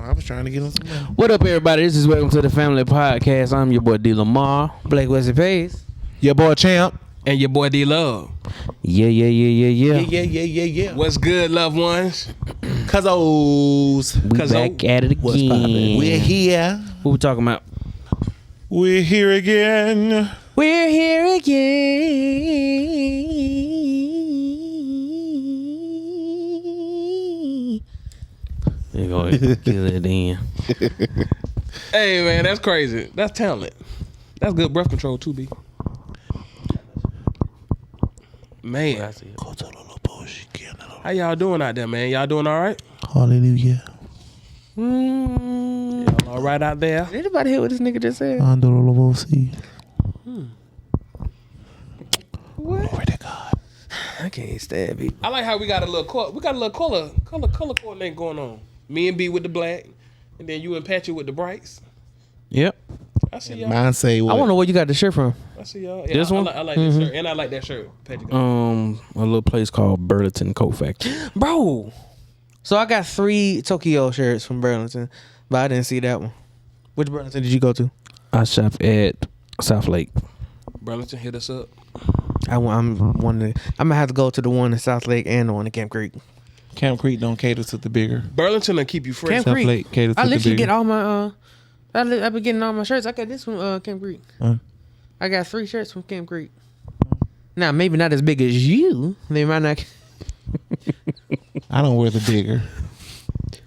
I was trying to get him some money. What up, everybody? This is Welcome to the Family Podcast. I'm your boy D. Lamar. Blake Wesley Pace. Your boy Champ. And your boy D Love. Yeah. Yeah. What's good, loved ones? Cuzzos. We back at it What's poppin'? again. We're here. What we talking about? We're here again. We're here again. They go kill it in. Hey, man, that's crazy. That's talent. That's good breath control, too, B. Man, how y'all doing out there, man? Y'all doing all right? Hallelujah. Y'all all right out there? Anybody hear what this nigga just said? What? Glory to God. I can't stand it. I like how we got a little color coordinating going on. Me and B with the black, and then you and Patrick with the brights. Yep. I see y'all. Mine say what? I want to know where you got the shirt from. I see y'all. This one? I like that shirt, and I like that shirt. Patrick. A little place called Burlington Coat Factory. Bro. So I got 3 Tokyo shirts from Burlington, but I didn't see that one. Which Burlington did you go to? I shop at South Lake. Burlington, hit us up. I'm gonna have to go to the one in South Lake and the one in Camp Creek. Camp Creek don't cater to the bigger. Burlington will keep you fresh. Camp South Creek. Lake cater to I the literally bigger. get all my I've been getting all my shirts. I got this from Camp Creek. I got 3 shirts from Camp Creek. Now maybe not as big as you. They might not, I don't wear the bigger.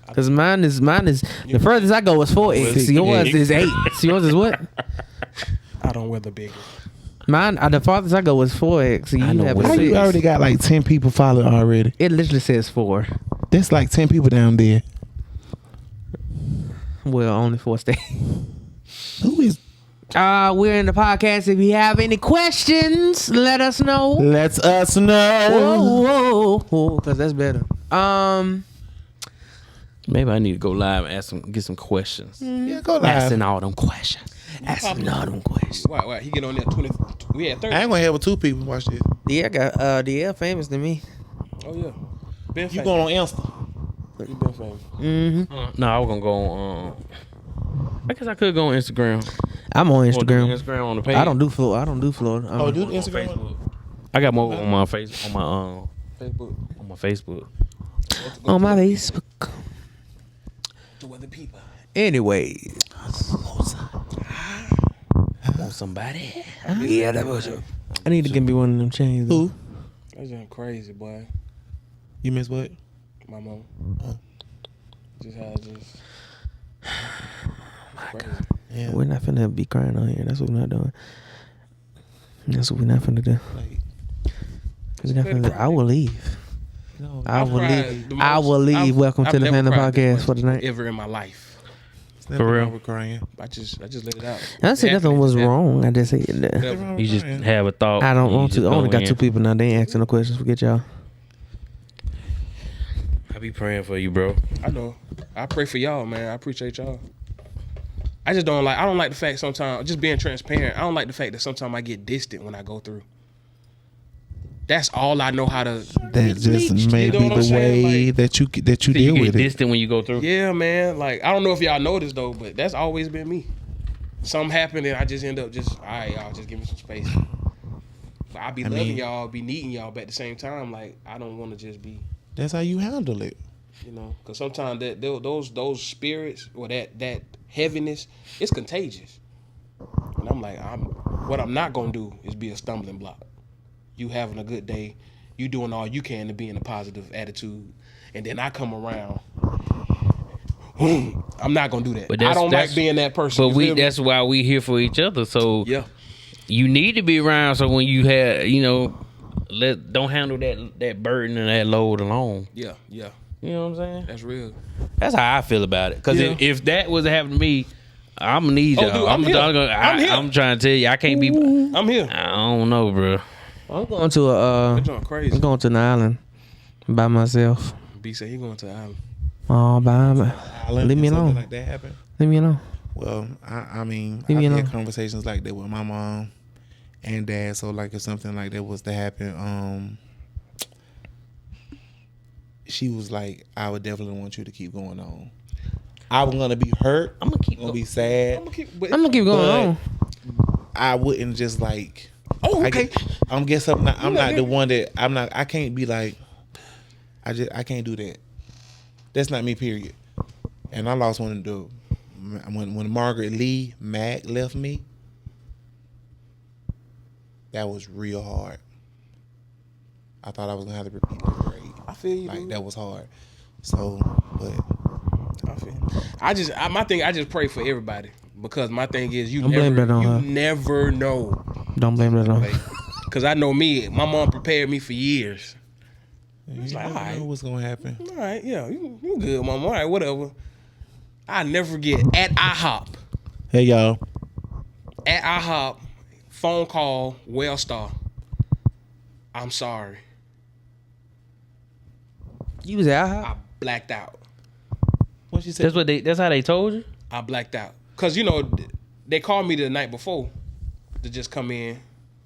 because mine is the furthest I go is 4X. Yours is 8. So yours is what? I don't wear the bigger. Mine the farthest I go is 4X. So you know have what a How you 6. already got like 10 people following already? It literally says 4. That's like 10 people down there. Well, only 4 stay. Who is? We're in the podcast. If you have any questions, let us know. Let us know. Whoa, because that's better. Maybe I need to go live and get some questions. Yeah, go live. Asking all them questions. Why? He get on there 20. We had 30. I ain't gonna have with 2 people. Watch this. Yeah, I got DL famous than me. Oh yeah. Ben You famous. going on Insta? You been famous. Mm-hmm. No, I was gonna go on. I guess I could go on Instagram. I'm on Or do Instagram. Instagram on the page. I don't do Florida. Oh, dude, On Instagram. Facebook. I got more on my face on my Facebook. on my Facebook. On my Facebook. To other people. Anyway. Want somebody? Yeah, that was it. I need to get me one of them chains. Who? That's just crazy, boy. You miss what? My mom. Oh. Just how just. Crazy. Yeah. We're not finna be crying on here. That's what we're not doing. That's what we're not finna do. Like, We're not finna do. I will leave. no, I I've will cried leave. the I most- will leave. I've- Welcome I've to the never Family cried this Podcast for much tonight. ever in my life. it's never For real? wrong with crying. I just let it out. I said nothing was wrong. I just said that. Never wrong with You just crying. have a thought. I don't you want just to. I only go got in. 2 people now. They ain't asking no questions. Forget y'all. I be praying for you, bro. I know. I pray for y'all, man. I appreciate y'all. I just don't like. I don't like the fact sometimes. Just being transparent. I don't like the fact that sometimes I get distant when I go through. That's all I know how to. That just may You know be what I'm the saying? way Like- that you You deal get with it. distant when you go through. Yeah, man. Like I don't know if y'all noticed though, but that's always been me. Something happened and I just end up just, all right, y'all, just give me some space. But I be loving y'all, be needing y'all, but at the same time, like I don't want to just be, That's how you handle it. you know, because sometimes that those spirits or that heaviness, it's contagious. And I'm like, what I'm not gonna do is be a stumbling block. You having a good day, you doing all you can to be in a positive attitude, and then I come around. I'm not gonna do that. But I don't like that's- being that person. But you feel me? that's why we here for each other. So Yeah. you need to be around. So when you have, don't handle that burden and that load alone. Yeah. You know what I'm saying? That's real. That's how I feel about it. Because Yeah. if that was to happen to me, I'm gonna need y'all. dude, I'm here. I'm here. I'm trying to tell you, I can't be. I'm here. I don't know, bro. I'm going to a. That joint crazy. I'm going to an island by myself. B said he going to the island. All by my. Island Leave me and something alone. Like that happen. Leave me alone. Well, I mean, Leave me I've alone. had conversations like that with my mom and dad. So like, if something like that was to happen, she was like, I would definitely want you to keep going on. I was gonna be hurt. I'm gonna keep gonna be sad. I'm gonna keep going on. I wouldn't just like. Oh, okay. I'm guess I'm not the one that I'm not. I can't be like. I can't do that. That's not me. Period. And I lost one of the when Margaret Lee Mack left me. That was real hard. I thought I was gonna have to repeat that grade. I feel you. Like dude. that was hard. So, but I feel. My thing. I just pray for everybody because my thing is you Don't blame that on her. never know. Don't blame that on. Because I know me. My mom prepared me for years. It's like, all I right, know what's gonna happen. all right, yeah, you good, mom. All right, whatever. I never forget at IHOP. Hey y'all. At IHOP, phone call, Wellstar. I'm sorry. You was at IHOP? I blacked out. What she said? That's how they told you. I blacked out. Cause they called me the night before to just come in,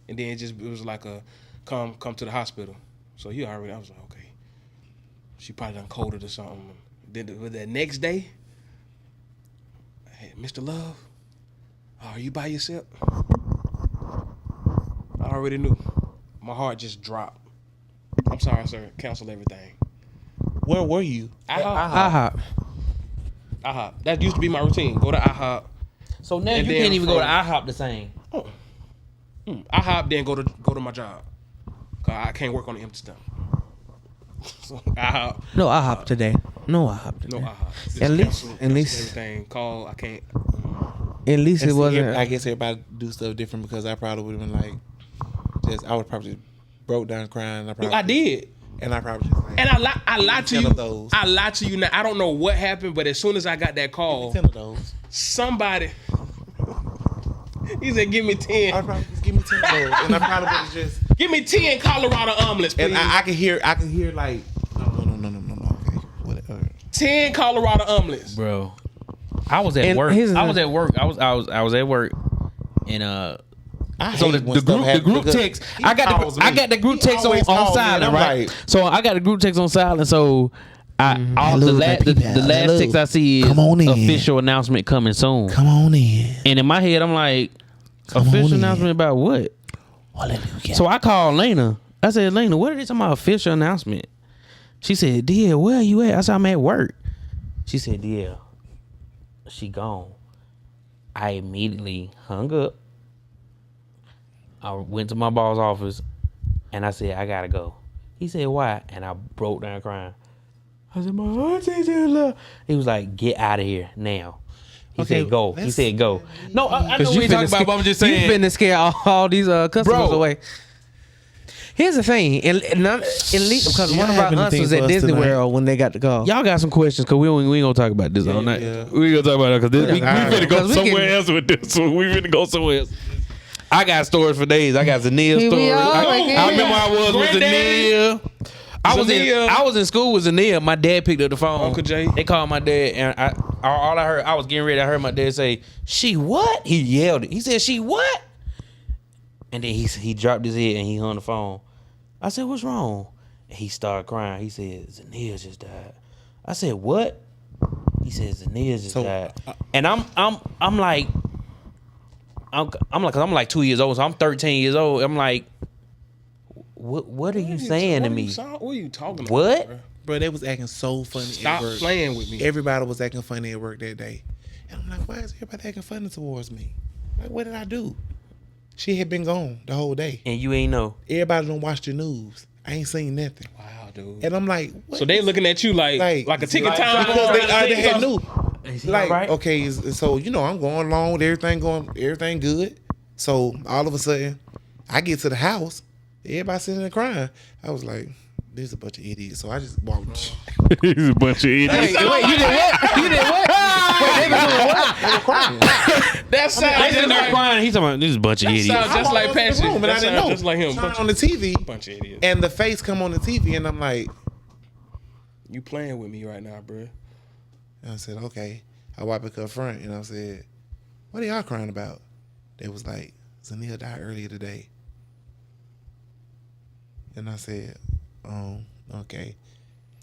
and then it was like a come to the hospital. So I was like, okay, she probably done coded or something. Then the next day, hey, Mr. Love, are you by yourself? I already knew. My heart just dropped. I'm sorry, sir. Cancel everything. Where were you? IHOP. That used to be my routine. Go to IHOP. So now And you then can't even go to from- IHOP the same. IHOP, then go to my job. Cause I can't work on the empty stomach. So IHOP. No IHOP today. No IHOP today. No IHOP. Just At least- cancel at least- everything. Call. I can't. At least it And see, wasn't. I guess everybody do stuff different because I probably would have been like, I would probably just broke down crying. I did. And I probably just like, And I lied to 10 you. of those. I lied to you. Now I don't know what happened, but as soon as I got that call, 10 of those. somebody. He said, "Give me I 10. probably just give me 10 of those. And I probably would have just. Give me 10 Colorado omelets, please. And I can hear like, no. Okay, whatever. 10 Colorado omelets." Bro, I was at And work. here's the- I was at work. I was at work, and I so hate when stuff the happens group because text. he I calls me. got the group He text always on calls me, and silent, I'm right? like- So I got the group text on silent. So the Hello, last people. Hello. text I see is Come on in. official announcement coming soon. Come on in. And in my head, I'm like, on official in. announcement about what? Hallelujah. So I called Lena. I said, Lena, what are they talking about official announcement? She said, Dear, where are you at? I said, I'm at work. She said, Dear, she gone. I immediately hung up. I went to my boss' office and I said, I gotta go. He said, why? And I broke down crying. I said, my auntie just left. He was like, get out of here now. He Okay, said, go. He let's- said, go. No, I know Because what you're talking about, but I'm just saying. You finna scare all these customers Bro. away. Here's the thing, at least because Y'all one of our having aunts anything was at for us Disney tonight? World when they got the call. Y'all got some questions because we ain't gonna talk about this all night. yeah. We ain't gonna talk about it because we finna go Because we somewhere can- else with this. So we finna go somewhere else. I got stories for days. I got Zanea Here we stories. are again. I remember I was with Granddaddy. Zanea. I was in school with Zanea. My dad picked up the phone. Uncle Jay. They called my dad, and all I heard, I was getting ready. I heard my dad say, "She what?" He yelled it. He said, "She what?" And then he dropped his head and he hung the phone. I said, "What's wrong?" And he started crying. He said, "Zanea just died." I said, "What?" He said, "Zanea just So, died." And I'm like, cause I'm like 2 years old, so I'm 13 years old. I'm like, what are you saying to me? What are you talking about? What? Bro? Bro, they was acting so funny Stop at work. playing with me. Everybody was acting funny at work that day. And I'm like, why is everybody acting funny towards me? Like, what did I do? She had been gone the whole day. And you ain't know. Everybody don't watch the news. I ain't seen nothing. Wow, dude. And I'm like, what So they is- looking at you like a ticket time because bomb. they already had knew. Is he Like, all right? okay, so I'm going along with everything good. So all of a sudden, I get to the house, everybody sitting there crying. I was like, this is a bunch of idiots. So I just walked. He's a bunch of idiots. Wait, you did what? You did what? Wait, they was doing what? They were crying. That sounds They just in there like crying. He's talking about this is a bunch of idiots. sounds just like I walked into the Patrick. room and I That didn't sounds know. just like him. Turn on the TV, Bunch of idiots. and the face come on the TV, and I'm like, You playing with me right now, bro? and I said, okay. I wiped it up front, and I said, what are y'all crying about? They was like, Zanea died earlier today. And I said, okay.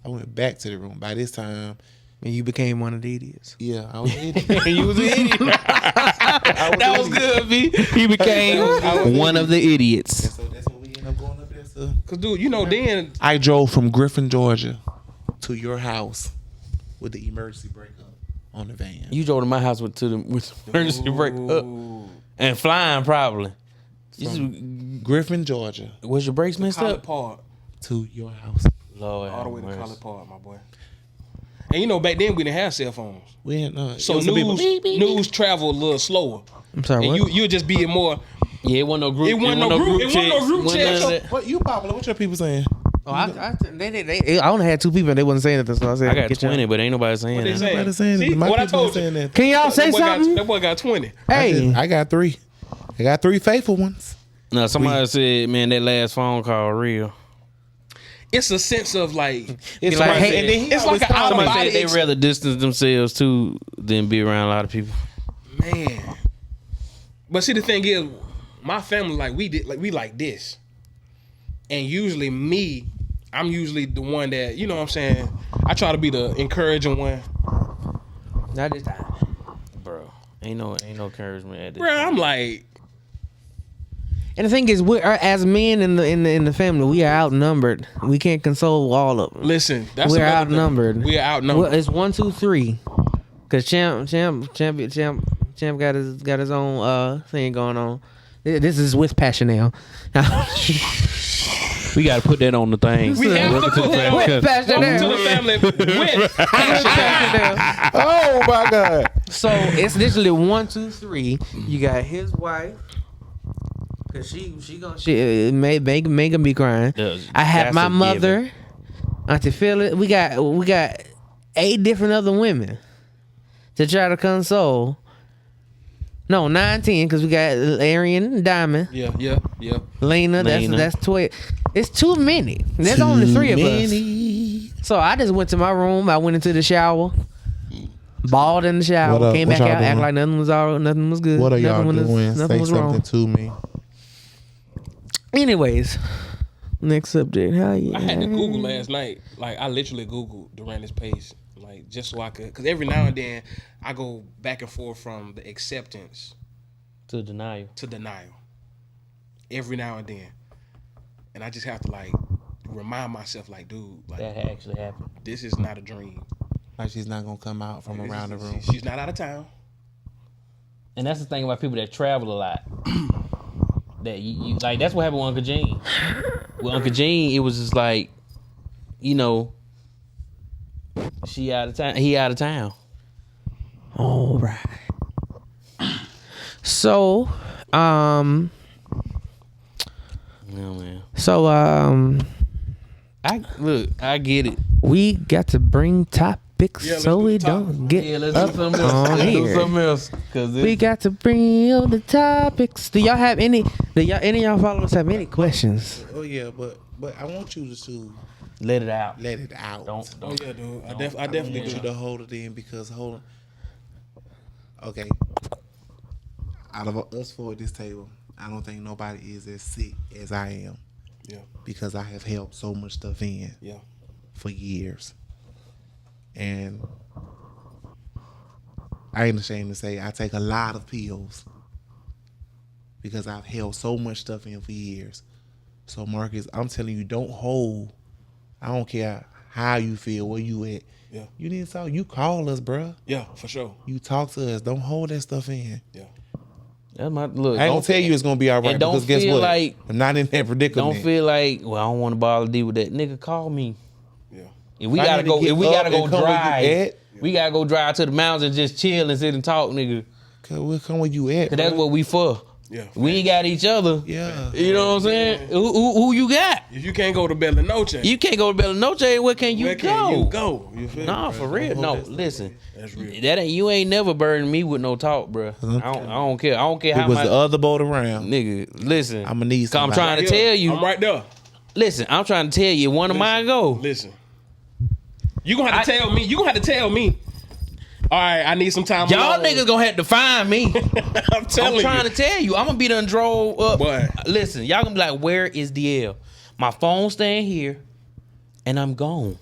I went back to the room. By this time, And you became one of the idiots. Yeah, I was an idiot. You was an idiot. That was good, B. He became one of the idiots. So that's what we ended up going up there. So Cause dude, you know, then I drove from Griffin, Georgia, to your house with the emergency brake up on the van. You drove to my house with emergency brake up and flying probably. Griffin, Georgia, Was your brakes messed College up? Park, to your house. Lord, all the way to have College mercy. Park, my boy. And you know, back then we didn't have cell phones, We ain't so news traveled a little slower. I'm sorry, And what? you would just be in more. Yeah, it wasn't no group. It wasn't no group. It wasn't no group Wasn't chat. none of that. What you popular? What your people saying? Oh, I only had 2 people and they wasn't saying nothing, so I said, I got get y'all. 20, but ain't nobody saying What they that. saying? Nobody saying See, that. My what I people told saying you. that. Can y'all say That boy got- something? That boy got 20. Hey, I got 3. I got 3 faithful ones. No, somebody said, man, that last phone call real. It's a sense of like It's like- like, and then he it's always like an call Somebody me. Body said they ex- rather distance themselves too than be around a lot of people. man. But see, the thing is, my family we like this, and usually me, I'm usually the one that, you know what I'm saying. I try to be the encouraging one. not this time. Bro, ain't no encouragement at this. Bro, I'm like, And the thing is, we're as men in the family, we are outnumbered. We can't console all of them. listen, that's We're another thing. outnumbered. We are outnumbered. Well, it's 1, 2, 3. Cause Champ got his own thing going on. This is with passion now. We got to put that on the thing. we have to Welcome to put the that Fast With Cut. passion Welcome to now. the family with Oh my God. So it's literally 1, 2, 3. You got his wife. Cause she make him be crying. Yeah, I have that's my a mother, Auntie Phyllis. We got 8 different other women to try to console. No, 9, 10, because we got Arian, Diamond, yeah. Lena. Lena. That's 12. It's too many. There's only 3 of us. So I just went to my room. I went into the shower, balled in the shower, What up? came What back y'all out, act doing? like nothing was good. What are y'all nothing doing? nothing Say was something wrong. to me. Anyways, next subject. How you? I had to Google last night. Like, I literally Googled Durandis Pace, like, just so I could, because every now and then I go back and forth from the acceptance To denial. to denial. Every now and then. And I just have to, like, remind myself, like, dude, like, That actually happened. this is not a dream. Like she's not gonna come out from This around the is- room. She's not out of town. And that's the thing about people that travel a lot. That you like, that's what happened with Uncle Gene. With Uncle Gene, it was just like, you know, she out of town, he out of town. All right. So, Oh man. I get it. we got to bring topics Yeah, let's so do we the topics. don't get Yeah, let's up do something else. on Let's do here. something else. Cause We got to bring you the topics. Do y'all have any? Any of y'all followers have any questions? Oh yeah, but I want you to let it out. let it out. Don't. Oh, yeah, dude. I I definitely want you do. to hold it in because hold on. Okay. Out of us 4 at this table, I don't think nobody is as sick as I am Yeah, because I have held so much stuff in yeah. for years. And I ain't ashamed to say I take a lot of pills because I've held so much stuff in for years. So Marcus, I'm telling you, don't hold. I don't care how you feel, where you at. Yeah. You need to talk. You call us, bruh. Yeah, for sure. You talk to us. Don't hold that stuff in. Yeah. That's my look. I ain't gonna don't tell feel- you it's gonna be all right and don't because guess feel what? like- I'm not in that predicament. Don't feel like, well, I don't want to bother to deal with that. Nigga, call me. Yeah. If we If I gotta need to go, get if we up gotta go and come where you drive, at, we gotta go drive to the mountains and just chill and sit and talk, nigga. Cause we'll come where you at. Cause that's bruh. what we for. Yeah. We ain't got each other. Yeah. You know what I'm saying? Who you got? If you can't go to Bella Noche, You can't go to Bella Noche. Where can you where go? can you go? You feel Nah, me? for real. No, listen. That's real. That ain't you ain't never burdened me with no talk, bro. I don't care. I don't care It how was much. the other boat around. Nigga, listen. I'ma need 'Cause I'm somebody. trying to Yeah, tell you. I'm right there. Listen, I'm trying to tell you. One of mine go. Listen. You gonna have to tell me. You gonna have to tell me. All right, I need some time. Y'all alone. niggas gonna have to find me. I'm telling I'm trying you. to tell you. I'm gonna be done drove up. Boy. Listen, y'all gonna be like, where is DL? My phone staying here, and I'm gone.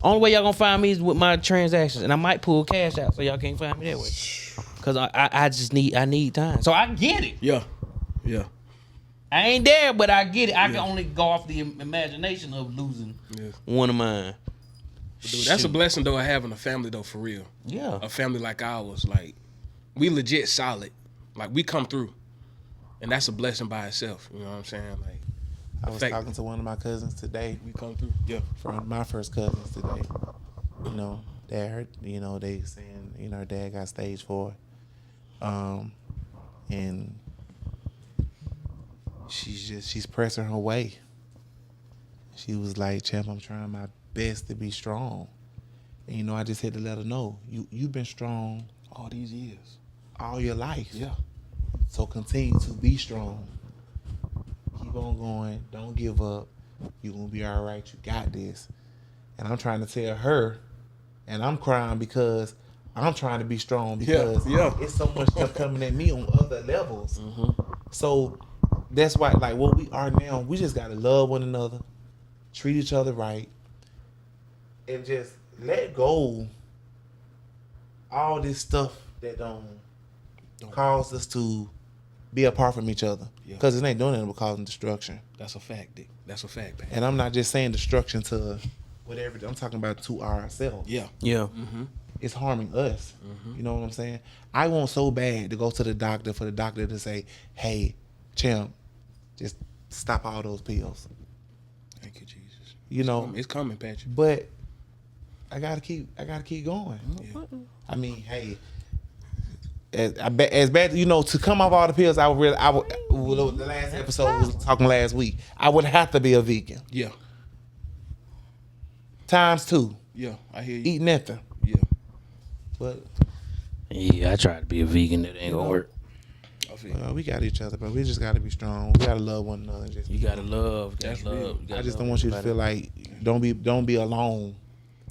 Only way y'all gonna find me is with my transactions, and I might pull cash out so y'all can't find me that way. Cause I just need time. So I get it. Yeah. I ain't there, but I get it. I can only go off the imagination of losing one of mine. Dude, that's a blessing though, having a family though, for real. Yeah. A family like ours, like we legit solid. Like we come through, and that's a blessing by itself. You know what I'm saying? Like I was talking to one of my cousins today. we come through. Yeah. From my first cousins today. You know, they saying, you know, her dad got stage 4. And she's pressing her way. She was like, Champ, I'm trying my best to be strong. And you know, I just had to let her know, you've been strong All these years. all your life. Yeah. So continue to be strong. Keep on going. Don't give up. You're gonna be all right. You got this. And I'm trying to tell her, and I'm crying because I'm trying to be strong because it's so much stuff coming at me on other levels. So that's why, like, what we are now, we just gotta love one another, treat each other right, and just let go all this stuff that don't cause us to be apart from each other. Because it ain't doing anything but causing destruction. That's a fact, Dick. That's a fact, man. And I'm not just saying destruction to whatever. I'm talking about to ourselves. Yeah. Yeah. It's harming us. You know what I'm saying? I want so bad to go to the doctor for the doctor to say, hey, Champ, just stop all those pills. Thank you, Jesus. You know, It's coming, Patrick. but I gotta keep going. Yeah. I mean, hey, as bad, you know, to come off all the pills, I would. The last episode was talking last week. I would have to be a vegan. Yeah. ×2. Yeah. I hear you. Eat nothing. Yeah. But Yeah, I tried to be a vegan. That ain't gonna work. I feel you. we got each other, but we just gotta be strong. We gotta love one another. Just You gotta love. That's real. You gotta I just love don't want you to everybody. feel like don't be alone.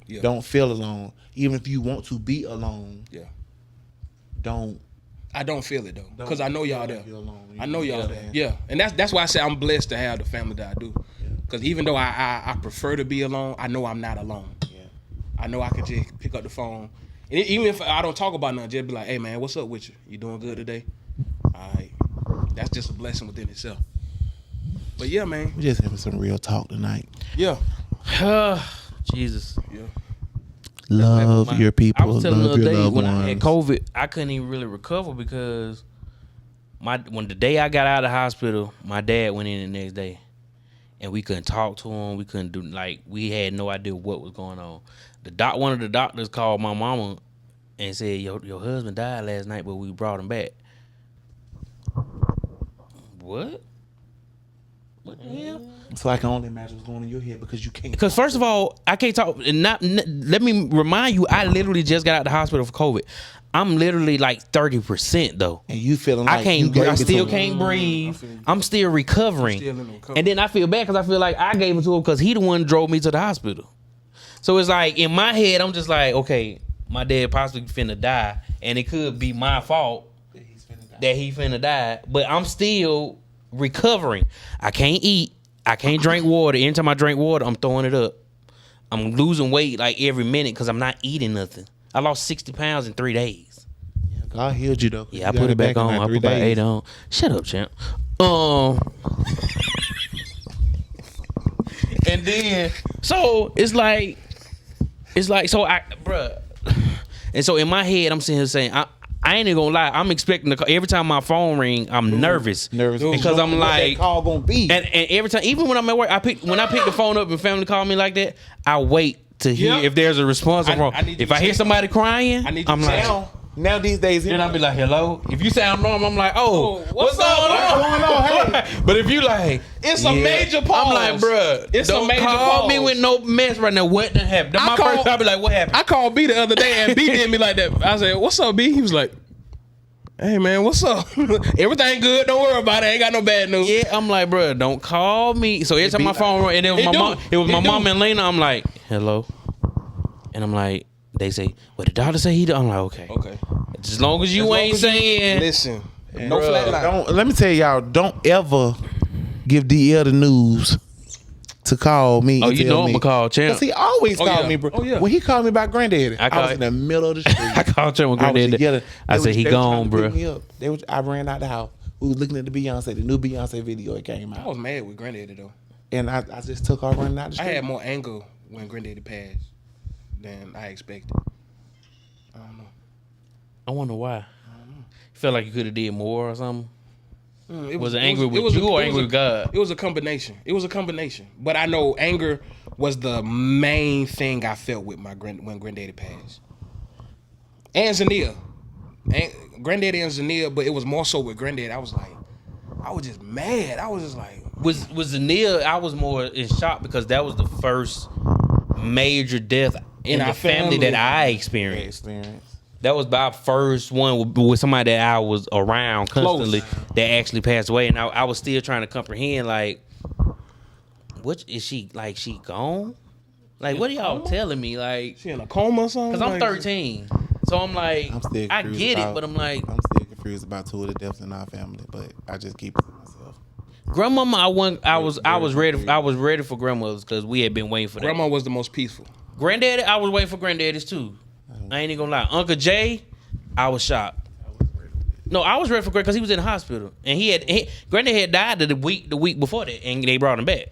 Yeah. Don't feel alone. Even if you want to be alone, Yeah. don't. I don't feel it though, because I know y'all there. Feel alone. I know y'all Yeah, there. man. Yeah, and that's why I say I'm blessed to have the family that I do. Because even though I prefer to be alone, I know I'm not alone. Yeah. I know I could just pick up the phone, and even if I don't talk about nothing, just be like, "Hey man, what's up with you? You doing good today?" All right, that's just a blessing within itself. But yeah, man. We just having some real talk tonight. Yeah. Jesus. Yeah. Love your people. I was telling love the your other day loved when ones. I had COVID, I couldn't even really recover because when the day I got out of the hospital, my dad went in the next day, and we couldn't talk to him. We couldn't do we had no idea what was going on. One of the doctors called my mama and said, "Your husband died last night, but we brought him back." What? What the hell? So I can only imagine what's going on in your head because you can't. Because first of all, I can't talk. And let me remind you, I literally just got out of the hospital for COVID. I'm literally like 30% though. And you feeling like I can't. you gave I it to still him. can't breathe. feel you. I'm still recovering. Still in the recovery. And then I feel bad because I feel like I gave it to him because he the one who drove me to the hospital. So it's like in my head, I'm just like, okay, my dad possibly finna die, and it could be my fault that he finna die, but I'm still recovering. I can't eat. I can't drink water. Anytime I drink water, I'm throwing it up. I'm losing weight like every minute because I'm not eating nothing. I lost 60 pounds in 3 days. God healed you though. Yeah, I put it back on. I put about 8 on. Shut up, champ. And then so it's like so bruh. And so in my head, I'm sitting here saying, I ain't even gonna lie. I'm expecting the call. Every time my phone ring, I'm nervous because I'm like, what that call gonna be. and every time, even when I'm at work, when I pick the phone up and family call me like that, I wait to hear Yep. if there's a response. I need you If to I hear say somebody crying, I need you I'm to like, say now these days, then I'll be like, hello. If you sound normal, I'm like, oh, what's going going on? Hey. But if you like, It's a major pause. I'm like, bruh, It's a don't major call me pause. with no mess right now. What done happened? That's my first time. I be like, what happened? I called B the other day and B did me like that. I said, "What's up, B?" He was like, "Hey man, what's up? Everything good? Don't worry about it. I ain't got no bad news." Yeah, I'm like, bruh, don't call me. So every time my phone rang, and it was my mom. It was my mom and Lena. I'm like, hello, and I'm like, they say, well, the doctor say he. I'm like, okay. Okay. As long as you ain't saying, Listen, no Bruh, flat line. let me tell y'all, don't ever give DL the news to call me. Oh, and you tell know I'm me. gonna call Champ. Cause he always called yeah. me, bro. Oh, yeah. When he called me about granddaddy, I was called- in the middle of the street. I called Champ with I was Granddaddy. together. I said he they was trying gone, to bro. pick me up. I ran out the house. We was looking at the new Beyonce video. It came I out, was mad with Granddaddy though. and I just took off running out the I street. had more anger when Granddaddy passed than I expected. I don't know. I wonder why. You felt like you could have did more or something. It Was it angry with you or angry with God? It was a combination. But I know anger was the main thing I felt with when Granddaddy passed. And Zania. Granddaddy and Zania, but it was more so with Granddaddy. I was just mad. I was just like, Was Zania? I was more in shock because that was the first major death in our the family family. that I experienced. experience. That was my first one with somebody that I was around constantly that actually passed away, and I was still trying to comprehend like, what is she like? She gone? Like, what are y'all telling me? Like, she in a coma or something? because I'm Like, 13, so I'm like, I'm still I confused get it, about- but I'm like, I'm still confused about two of the deaths in our family, but I just keep it to myself. grandmama. I was ready for grandmothers because we had been waiting for that. Grandma was the most peaceful. Granddaddy, I was waiting for granddaddies too. I ain't even gonna lie. Uncle Jay, I was shocked. No, I was ready for Granddaddy because he was in the hospital and Granddaddy had died the week before that, and they brought him back.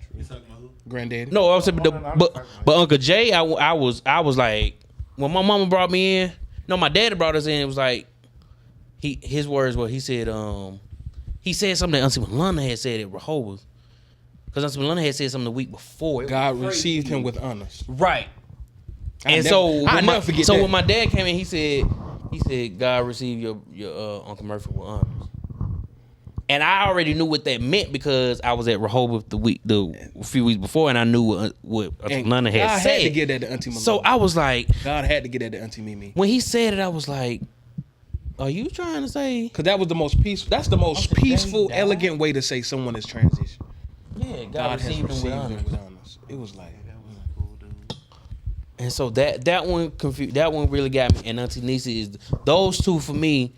Granddaddy. No, I was saying, but Uncle Jay, I was like, when my mama brought me in. No, my daddy brought us in. It was like, his words were, he said something that Auntie Melana had said at Rehoboth, because Auntie Melana had said something the week before. It was God crazy. received him with honors. Right. I'll never forget so that. when my dad came in, he said, God received your Uncle Murphy with honors. And I already knew what that meant because I was at Rehoboth a few weeks before, and I knew what Auntie And Melana had God said. had to get that to Auntie Melana. So I was like, God had to get that to Auntie Mimi. when he said it, I was like, are you trying to say? Because that was the most peaceful. That's the most Uncle Daddy peaceful, died? elegant way to say someone is transitioned. Yeah, God has received him received with him honors. with honors. It was like, And so that one confused. That one really got me. And Auntie Nisa is those two for me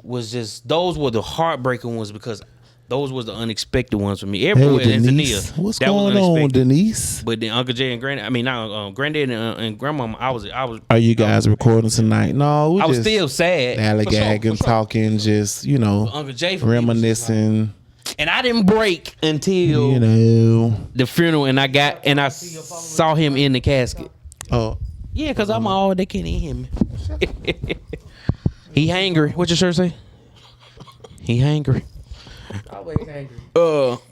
was just those were the heartbreaking ones because those was the unexpected ones for me. Everywhere in Zania, what's that was going on, unexpected. Denise? But then Uncle Jay and Granddad and Grandmama, I was Are you guys recording tonight? No, we I was just still sad. lollygagging, For sure. talking, just Uncle Jay for me was just reminiscing. and I didn't break until You know, the funeral, and I saw him in the casket. oh, Yeah, because I'm all they can't hear me. He hangry. What your shirt say? He hangry. Always angry.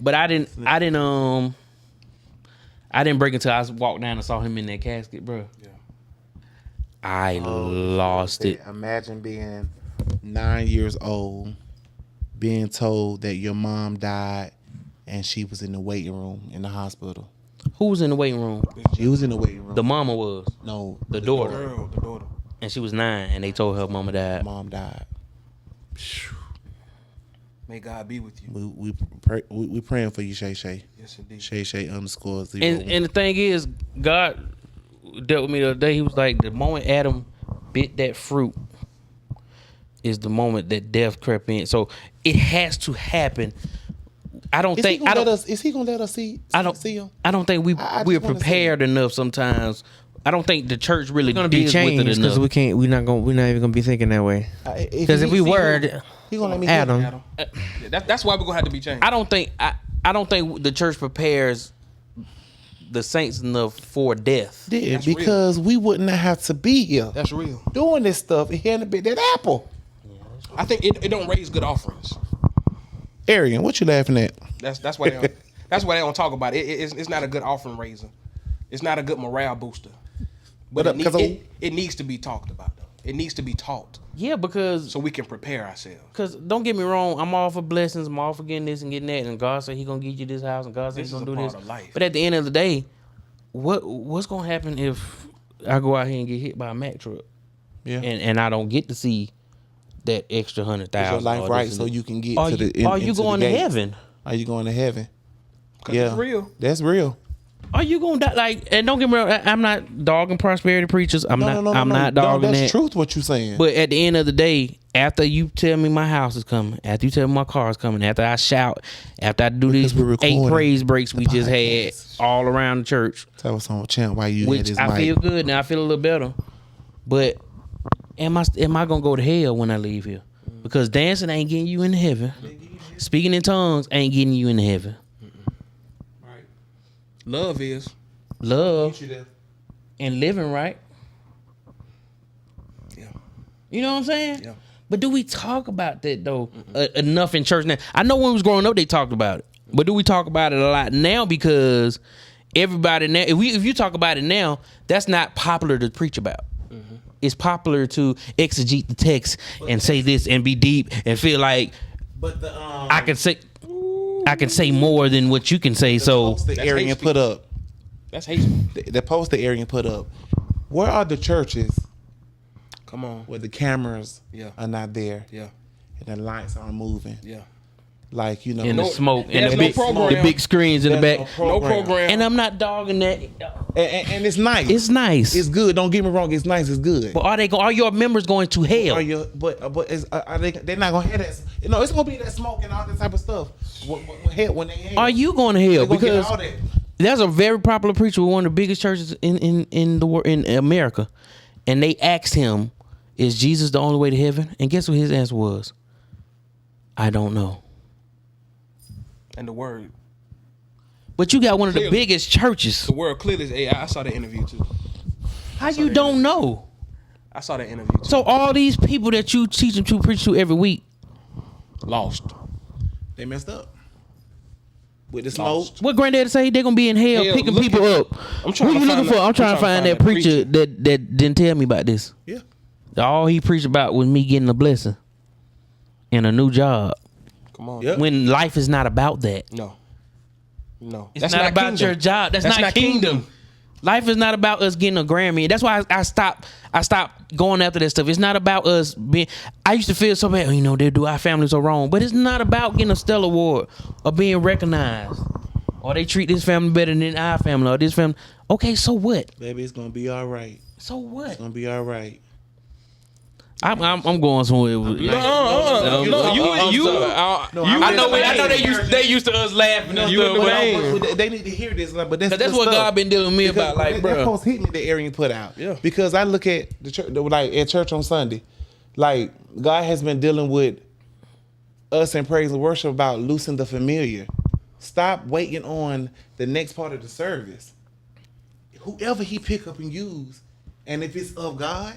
But I didn't break until I walked down and saw him in that casket, bro. Yeah. I lost it. Imagine being 9 years old, being told that your mom died, and she was in the waiting room in the hospital. Who was in the waiting room? She was in the waiting room. The mama was. No, The daughter. girl, the daughter. And she was 9, and they told her mama died. mom died. May God be with you. We praying for you, Shay Shay. Yes, indeed. Shay Shay _0. And the thing is, God dealt with me the other day. He was like, the moment Adam bit that fruit is the moment that death crept in. So it has to happen. I don't Is think he gonna let us see? I don't see him. I don't think I just we're wanna see prepared enough sometimes. I don't think the church really Gonna be deals with it changed because enough. we're not even gonna be thinking that way. Because if we were he gonna let me Adam, Adam. Yeah, that's why we're gonna have to be changed. I don't think the church prepares the saints enough for death. Yeah, That's because we wouldn't have to be here That's real. doing this stuff. He hadn't been that apple. I think it don't raise good offerings. Arian, what you laughing at? That's why they don't talk about it. It's not a good offering raiser. It's not a good morale booster. But it needs to be talked about though. It needs to be taught Yeah, because so we can prepare ourselves. don't get me wrong, I'm all for blessings, I'm all for getting this and getting that, and God said He gonna give you this house, and God said This He is gonna a do part this. of life. But at the end of the day, what's gonna happen if I go out here and get hit by a Mack truck, Yeah. and I don't get to see that extra Is 100,000? your life or right this so and you can get Are to you- the are you into the going to gates? heaven? Are you going to heaven? 'Cause Yeah, it's real. That's real. Are you gonna die? Like, and don't get me wrong, I'm not dogging prosperity preachers. I'm not dogging No, that. that's truth. What you saying? But at the end of the day, after you tell me my house is coming, after you tell me my car is coming, after I shout, after I do Because these we're 8 recording praise breaks we just had podcast. all around the church, Tell us on channel why you had which this I mic. feel good now. I feel a little better. But am I gonna go to hell when I leave here? Because dancing ain't getting you into heaven. Speaking in tongues ain't getting you into heaven. Right. Love is. Love and living right. Yeah. You know what I'm saying? Yeah. But do we talk about that though enough in church now? I know when we was growing up they talked about it, but do we talk about it a lot now? Because everybody now, if you talk about it now, that's not popular to preach about. It's popular to exegete the text and say this and be deep and feel like But the I can say more than what you can say. So post the That's Arian hate put up. That's hateful. The post the Arian put up. Where are the churches Come on. where the cameras Yeah. are not there Yeah. and the lights aren't moving? Yeah. Like, you know, in the smoke and there's the no big program. the big screens in the There's back. No program. And I'm not dogging that. and it's nice. It's nice. It's good. Don't get me wrong. It's nice. It's good. But are your members going to hell? Are you? But are they? They're not gonna have that. You know, it's gonna be that smoke and all that type of stuff. When they hell, Are you going to they hell? gonna get Because all that. there's a very popular preacher with one of the biggest churches in the world, in America, and they asked him, "Is Jesus the only way to heaven?" And guess what his answer was? I don't know. And the word. But you got one of the Clearly. biggest churches. The word clearly is. Hey, I saw that interview too. How you don't know? I saw that interview too. So all these people that you teach them to preach to every week, Lost. They messed up with the smoke. Lost. what granddaddy say they gonna be in hell Hell, picking look people at- up? I'm trying Who to you find looking for? that- I'm trying to find that preacher that didn't tell me about this. Yeah. All he preached about was me getting a blessing and a new job. Come on. Yep. When life is not about that. No. No. It's not about kingdom. your job. That's not kingdom. Life is not about us getting a Grammy. That's why I stopped going after that stuff. It's not about us being. I used to feel so bad. You know, they do our family so wrong, but it's not about getting a Stellar Award or being recognized, or they treat this family better than our family or this family. Okay, so what? Baby, it's gonna be all right. So what? It's gonna be all right. I'm going somewhere. With, No, I know they used to us laughing and stuff, but They need to hear this. Like, but that's what stuff. God been dealing with me Because about. Like, that bro, post hit me that Arian put out. Yeah. Because I look at the church, like at church on Sunday, like God has been dealing with us in praise and worship about loosing the familiar. Stop waiting on the next part of the service. Whoever He pick up and use, and if it's of God,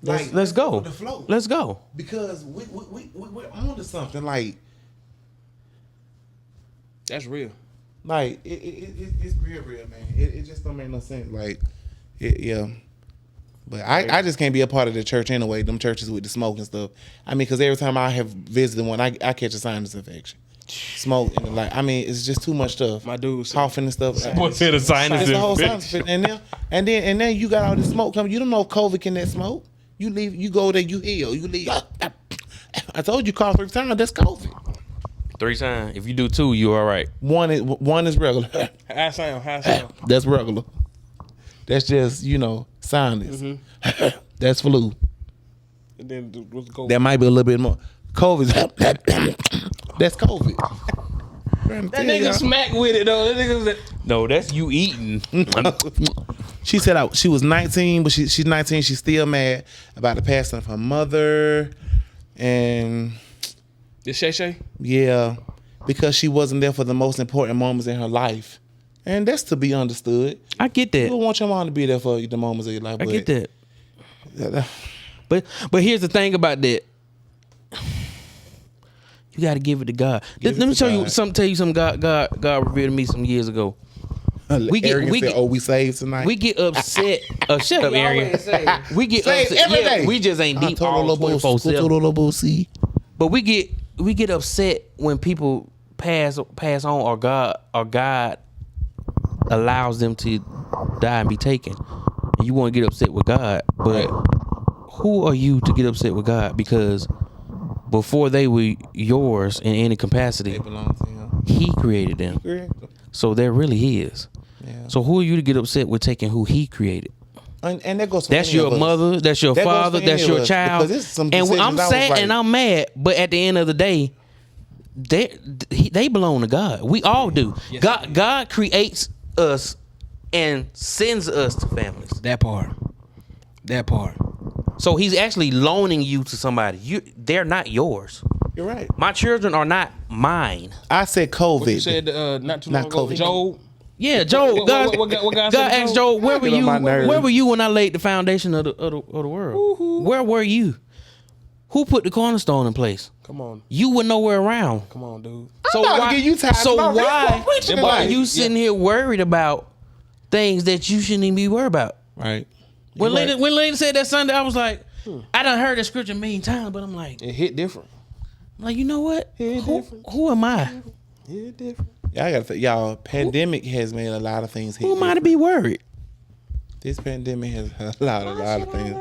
let's go. with the flow. Let's go. Because we're on to something like That's real. it's real, man. It just don't make no sense. Like, yeah. But I just can't be a part of the church anyway. Them churches with the smoke and stuff. I mean, because every time I have visited one, I catch a sinus infection. Smoke and like, I mean, it's just too much stuff. My dude said- coughing and stuff. What's it, a sinus It's the whole infection? sinus infection. And then you got all this smoke coming. You don't know if COVID can that smoke. You leave, you go there, you heal. You leave. I told you cough 3 times. That's COVID. 3 times. If you do 2, you all right. One is regular. High sound. High sound. That's regular. That's just, sinus. That's flu. And then what's the goal? That might be a little bit more. COVID. That's COVID. That nigga smack with it though. That nigga. No, that's you eating. She said she was 19, but she's 19. She's still mad about the passing of her mother. And This Shay Shay. yeah, because she wasn't there for the most important moments in her life. And that's to be understood. I get You that. want your mom to be there for the moments of your life. I get that. that. But here's the thing about that. You got to give it to God. Give Let it me to tell you God. something. God revealed to me some years ago. We saved tonight. We get upset. Shut up, Arian. We get Saved upset. every day. We just ain't deep all 24/7. But we get upset when people pass on, or God allows them to die and be taken. And you want to get upset with God, but who are you to get upset with God? Because before they were yours in any capacity, They belong to him. He created them. Correct. So they're really His. Yeah. So who are you to get upset with taking who He created? And that goes for That's any your of us. mother. That's your That goes father. for any That's of your us, child. because it's some And decisions I'm I was sad right. and I'm mad, but at the end of the day, they belong to God. We all do. God creates us and sends us to families. That part. So He's actually loaning you to somebody. They're not yours. You're right. My children are not mine. I said What you COVID. said not too Not long ago, COVID. Joe. Yeah, Joe. What God God said to asked Job? Joe, where were Get on you? my nerves. Where were you when I laid the foundation of the world? Where were you? Who put the cornerstone in place? Come on, You were nowhere around. come on, dude. So about to why? give you time So about this. why? What preaching Why are tonight? you sitting here worried about things that you shouldn't even be worried about? Right. When You're lady, when lady said that Sunday, I was like, I done heard that scripture a million times, but I'm like, It hit different. you know what? It different. Who am I? It hit different. Y'all, pandemic has made a lot of things hit Who am I to different. be worried? This pandemic has allowed a lot of things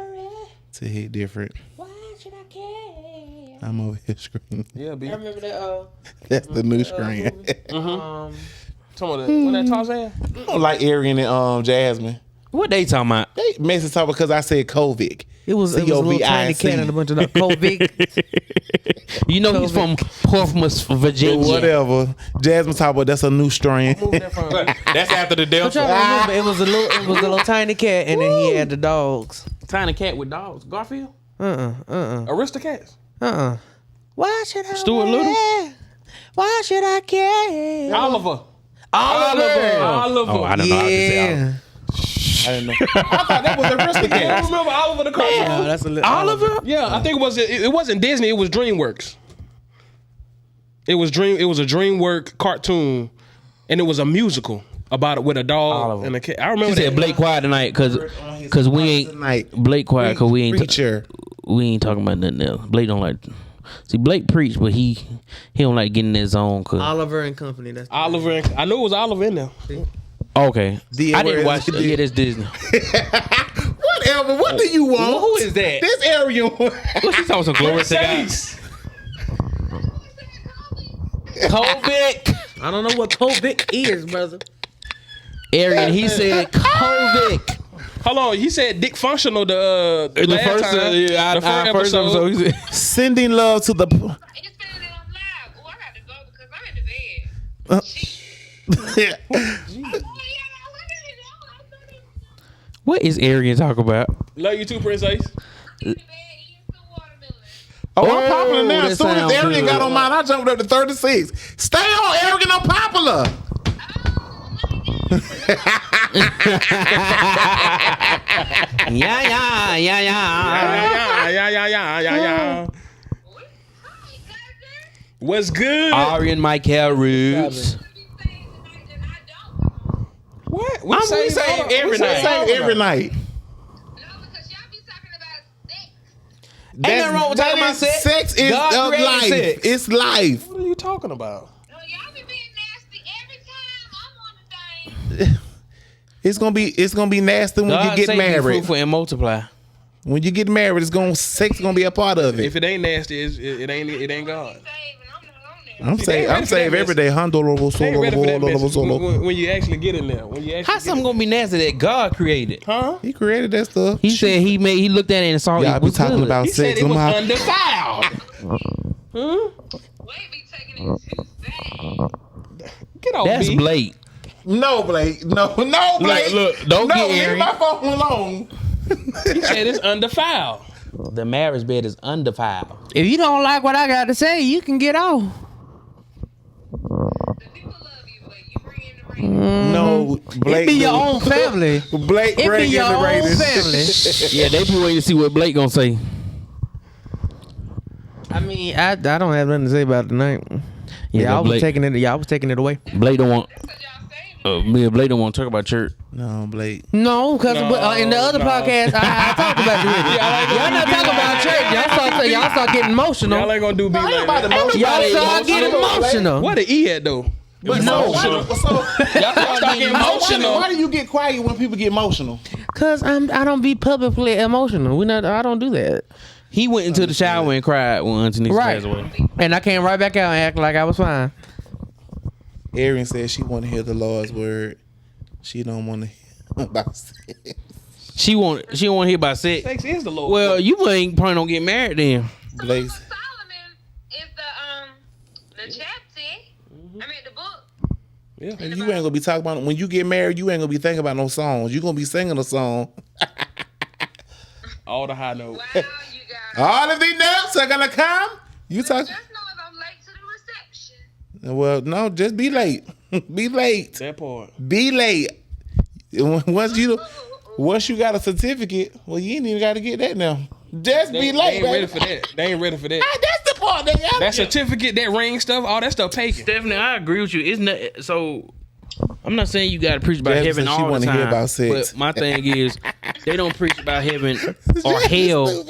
to hit different. Why should I care? I'm over here screaming. Yeah, B. Remember that? That's the new screen. Some of that. When that Tarzan. I don't like Arian and Jasmine. What they talking about? They messing talk because I said COVID. It was a little tiny cat and a bunch of COVID. You know he's from Portsmouth, Virginia. Whatever. Jasmine talk about that's a new strain. Move that from. That's after the I'm trying to Delta. remember. It was a little tiny cat, and then he had the dogs. Tiny cat with dogs. Garfield. Aristocats. Why should I? Stuart Little? Why should I care? Oliver. Oliver. Oliver. Oh, I don't know how to say Oliver. I didn't know. I thought that was a You Aristocats. remember Oliver the cartoon? Oh, that's a little. Oliver. Yeah, I think it wasn't Disney. It was DreamWorks. It was a DreamWorks cartoon, and it was a musical about it with a dog Oliver. and a cat. I She remember said that. Blake quiet tonight because we ain't Tonight. Blake quiet because we ain't Preacher. we ain't talking about nothing else. Blake don't like. See, Blake preach, but he don't like getting in his zone. Cause Oliver and Company. That's Oliver. I knew it was Oliver in there. okay, D- I where didn't is watch. it? Yeah, that's Disney. Whatever. What do you want? Who is that? This Arian. What she talking some Gloria guys? Kovic. I don't know what COVID is, brother. Arian, he said Kovic. Hold on, he said Dick Functional the last time. The first episode. he said, Sending love to the. It's saying that I'm live. Oh, I got to go because I'm in the bed. Oh, yeah, I what is Arian talking about? Love you too, Princess. in the bed eating some watermelon. Oh, I'm popular now. that As soon as sound Arian good. got on mine, I jumped up to 36. Stay on, Arian. I'm popular. Yeah. Yeah. What's good? Arian Michael Roots. What? We say every night. Say every night. No, because y'all be talking about sex. nothing wrong with talking about sex. Sex is God of created life. sex. It's life. What are you talking about? No, y'all be being nasty every time I'm on the thing. It's gonna be nasty when God you get say be married. fruitful and multiply. When you get married, sex gonna be a part of If it. it ain't nasty, it ain't God. Saving, I'm not on there. I'm saving every day. They ain't ready for that message when you actually get in there. When you actually How something gonna be nasty that God created? Huh? He created that stuff. He said he looked at it and saw Y'all it be was talking good. about He said sex. it was somehow. undefiled. Wait, be taking it too fast. Get off That's me. Blake. No, Blake. No, Blake. Look, don't no, get leave Aaron. my phone alone. He said it's undefiled. The marriage bed is undefiled. If you don't like what I got to say, you can get off. The people love you, but you bring in the rain. No, Blake. It be your do. own family. Blake It be bring your in the own ratings. family. Yeah, they be waiting to see what Blake gonna say. I mean, I don't have nothing to say about it tonight. Yeah, I was Blake, taking it. Y'all was taking it away. Blake don't want. Because y'all saving Me and Blake don't want to talk about church. No, Blake. No, because in the other No. podcast, I talked about it. Y'all not talking about church. Y'all start getting emotional. Y'all ain't gonna do me like Everybody that. emotional. Y'all start getting emotional. What an E at though? But No. Y'all Y'all start getting emotional. Why do you get quiet when people get emotional? Cause I don't be publicly emotional. I don't do that. He went into the shower and cried when Auntie Nisa Right. passed away. And I came right back out and act like I was fine. Erin said she want to hear the Lord's word. She don't want to hear about sex. She don't want to hear about sex. Sex is the Lord. Well, you ain't probably don't get married then. Blaze. Song of Solomon is the chapter. I mean the book. yeah. And you ain't gonna be talking about when you get married. You ain't gonna be thinking about no songs. You gonna be singing a song. All the high notes. Wow, you guys. All of these notes are gonna come. You talk. Just know if I'm late to the reception. Well, no, just be late. Be late. That part. Be late. Once you got a certificate, well, you ain't even got to get that now. Just They, be they late, ain't baby. ready for that. They ain't ready for that. That's the part they got. That certificate, that ring stuff, all that stuff taken. Stephanie, I agree with you. It's not so. I'm not saying you got to preach about Jasmine heaven said she all the wanna time. hear about sex. But my thing is, they don't preach about heaven or hell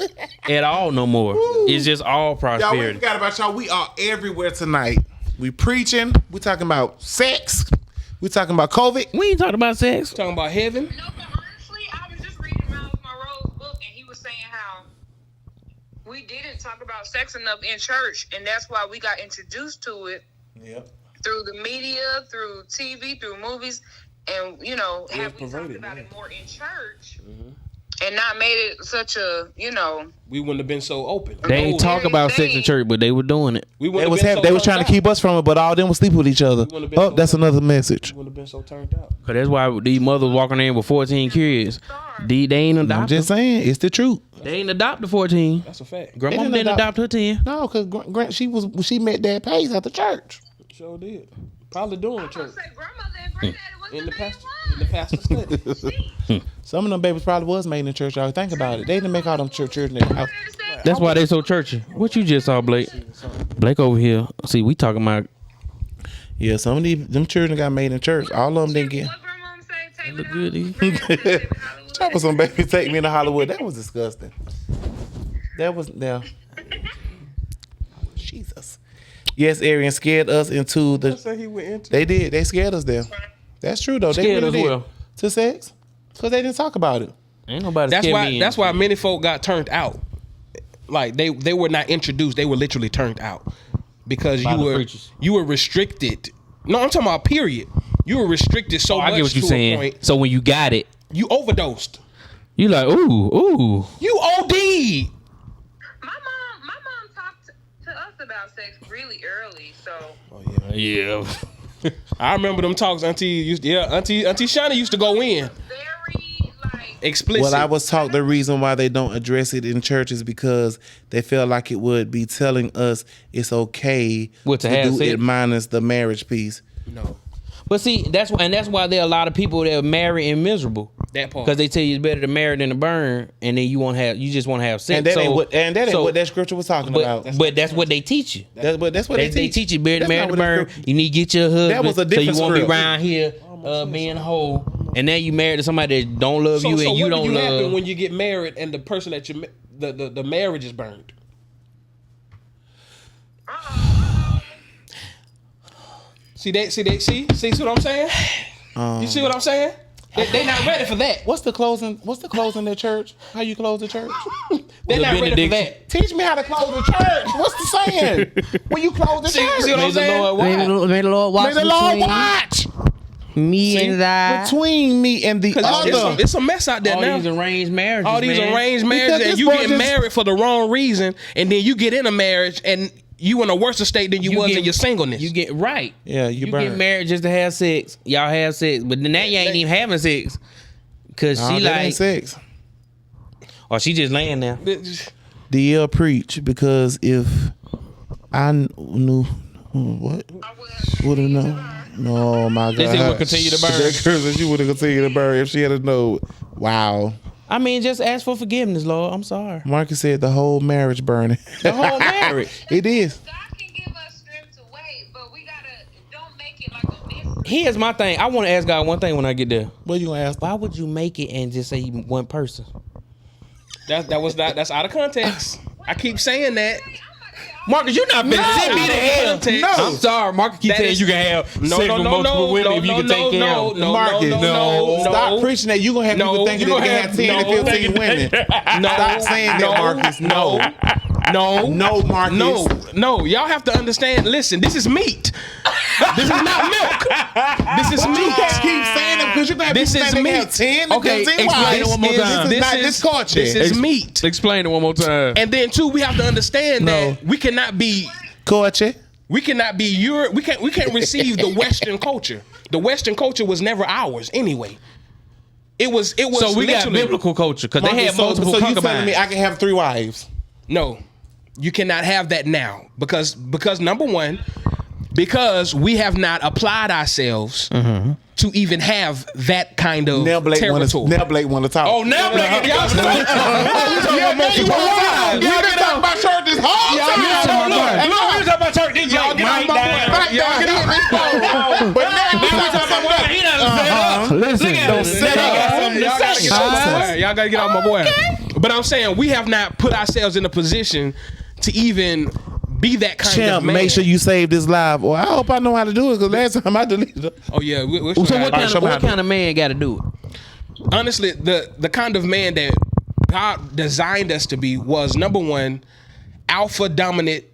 at all no more. It's just all Y'all, we prosperity. forgot about y'all. We are everywhere tonight. We preaching. We talking about sex. We talking about COVID. We ain't talking about sex. Talking about heaven. No, but honestly, I was just reading Miles Monroe's book, and he was saying how we didn't talk about sex enough in church, and that's why we got introduced to it Yep. through the media, through TV, through movies, and have we talked perverted, about yeah. it more in church and not made it such a We wouldn't have been so open. They ain't talk about sex in church, but they were doing it. We They wouldn't was have been they so was trying to turned keep us from it, but all them was sleeping with each other. wouldn't have been Oh, so that's turned another message. Wouldn't have been so turned out. Cause that's why these mothers walking in with 14 kids. They ain't I'm adopted. just saying, it's the truth. They ain't adopted 14. That's a fact. Grandma didn't didn't adopt- adopt her 10. No, because Grant, she met Dad Pace at the church. Sure did. Probably doing I church was say grandmother and granddaddy was in the the main pastor in the pastor study. Some of them babies probably was made in the church. Y'all think about it. They didn't make all them children in the house. That's why they so churchy. What you just saw, Blake? Blake over here. See, we talking about Yeah, some of them children got made in church. All of them didn't get. What grandma say? Take me look to good. Hollywood. Talk about some baby take me to Hollywood. That was disgusting. That was now. Jesus. Yes, Arian scared us into the. Say he went into. They did. They scared us there. That's true though. They Scared really us did. well. To sex, because they didn't talk about it. ain't nobody. That's scared why. me. That's why many folk got turned out. Like they were not introduced. They were literally turned out because By the preachers. you were restricted. No, I'm talking about period. You were restricted so much I get what to you're a saying. point. So when you got it, You overdosed. you like, ooh. You OD'd. My mom talked to us about sex really early, so Yeah. I remember them talks. Auntie Shawnee used to go in very like explicit. Well, I was taught the reason why they don't address it in church is because they felt like it would be telling us it's okay What, to have do sex? it minus the marriage piece. no, But see, that's why there are a lot of people that are married and miserable. that part. Because they tell you it's better to marry than to burn, and then you just want to have sex. And that ain't what that scripture was talking about. But that's what they teach you. That's what They teach you better to That's marry not to what the burn. scripture- You need to get your husband. That was a so different you won't be script. around here being a hoe. And now you married to somebody that don't love you and you what don't do happen love. when you get married and the person that the marriage is burned? See what I'm saying? You see what I'm saying? They not ready for that. What's the closing at church? How you close the church? They're The not ready for benediction. that. Teach me how to close the church. What's the saying? When you close the church. See what I'm May the saying? Lord May watch. the Lord watch May the Lord between watch me and thy. between me and the Because other. it's a mess out there All now. these arranged marriages. All these man. arranged marriages, Because and this you boy get just- married for the wrong reason, and then you get in a marriage and you in a worse state than you was get- in your singleness. You get right. Yeah, you get burn. married just to have sex. Y'all have sex, but then now you ain't even having sex. Cause Nah, she that like, ain't sex. or she just laying there. DL preach because if I knew what would have known. No, my God. They said we'll continue to burn. That girl said she would have continued to burn if she had to know. Wow. I mean, just ask for forgiveness, Lord. I'm sorry. Marcus said the whole marriage burning. The whole marriage. It is. God can give us strength to wait, but we gotta don't make it like a mystery. Here's my thing. I want to ask God one thing when I get there. What you gonna ask? Why would you make it and just say one person? That's out of context. I keep saying that. Marcus, you're not finna send me to hell. No. I'm sorry, Marcus. Keep That saying is- you can have No, sex no, with no, multiple no, women no, if you no, can take care no, of them. no, Marcus, no. Stop preaching that. You gonna have people thinking you they gonna can have 10 to 15 women. No, Stop saying that, Marcus. No. no, No, Marcus. no. Y'all have to understand. Listen, this is meat. This is not milk. This is You meat. can't keep saying them because you got This people is saying they meat. have 10. Okay, explain it one more time. This is not this culture. This is meat. Explain it one more time. And then two, we have to understand that we cannot be culture. we can't receive the Western culture. The Western culture was never ours anyway. It was So we got literally- biblical culture because they had multiple So you telling concubines. me I can have 3 wives? No, you cannot have that now because number one, because we have not applied ourselves to even have that kind of Now Blake want to talk. Oh, now Blake, y'all still. Yeah, man, you want to y'all been talking about church this whole time. And look, we was talking about church. Y'all get off my boy. Y'all get off my boy. But now we talking about what? He done set up. Listen, don't set up. Y'all gotta get off my boy. Y'all gotta get off my boy. But I'm saying we have not put ourselves in a position to even be that kind of Champ, man. make sure you save this live. Well, I hope I know how to do it because last time I deleted it. Oh yeah. So what kind of man got to do it? Honestly, the kind of man that God designed us to be was number one, alpha dominant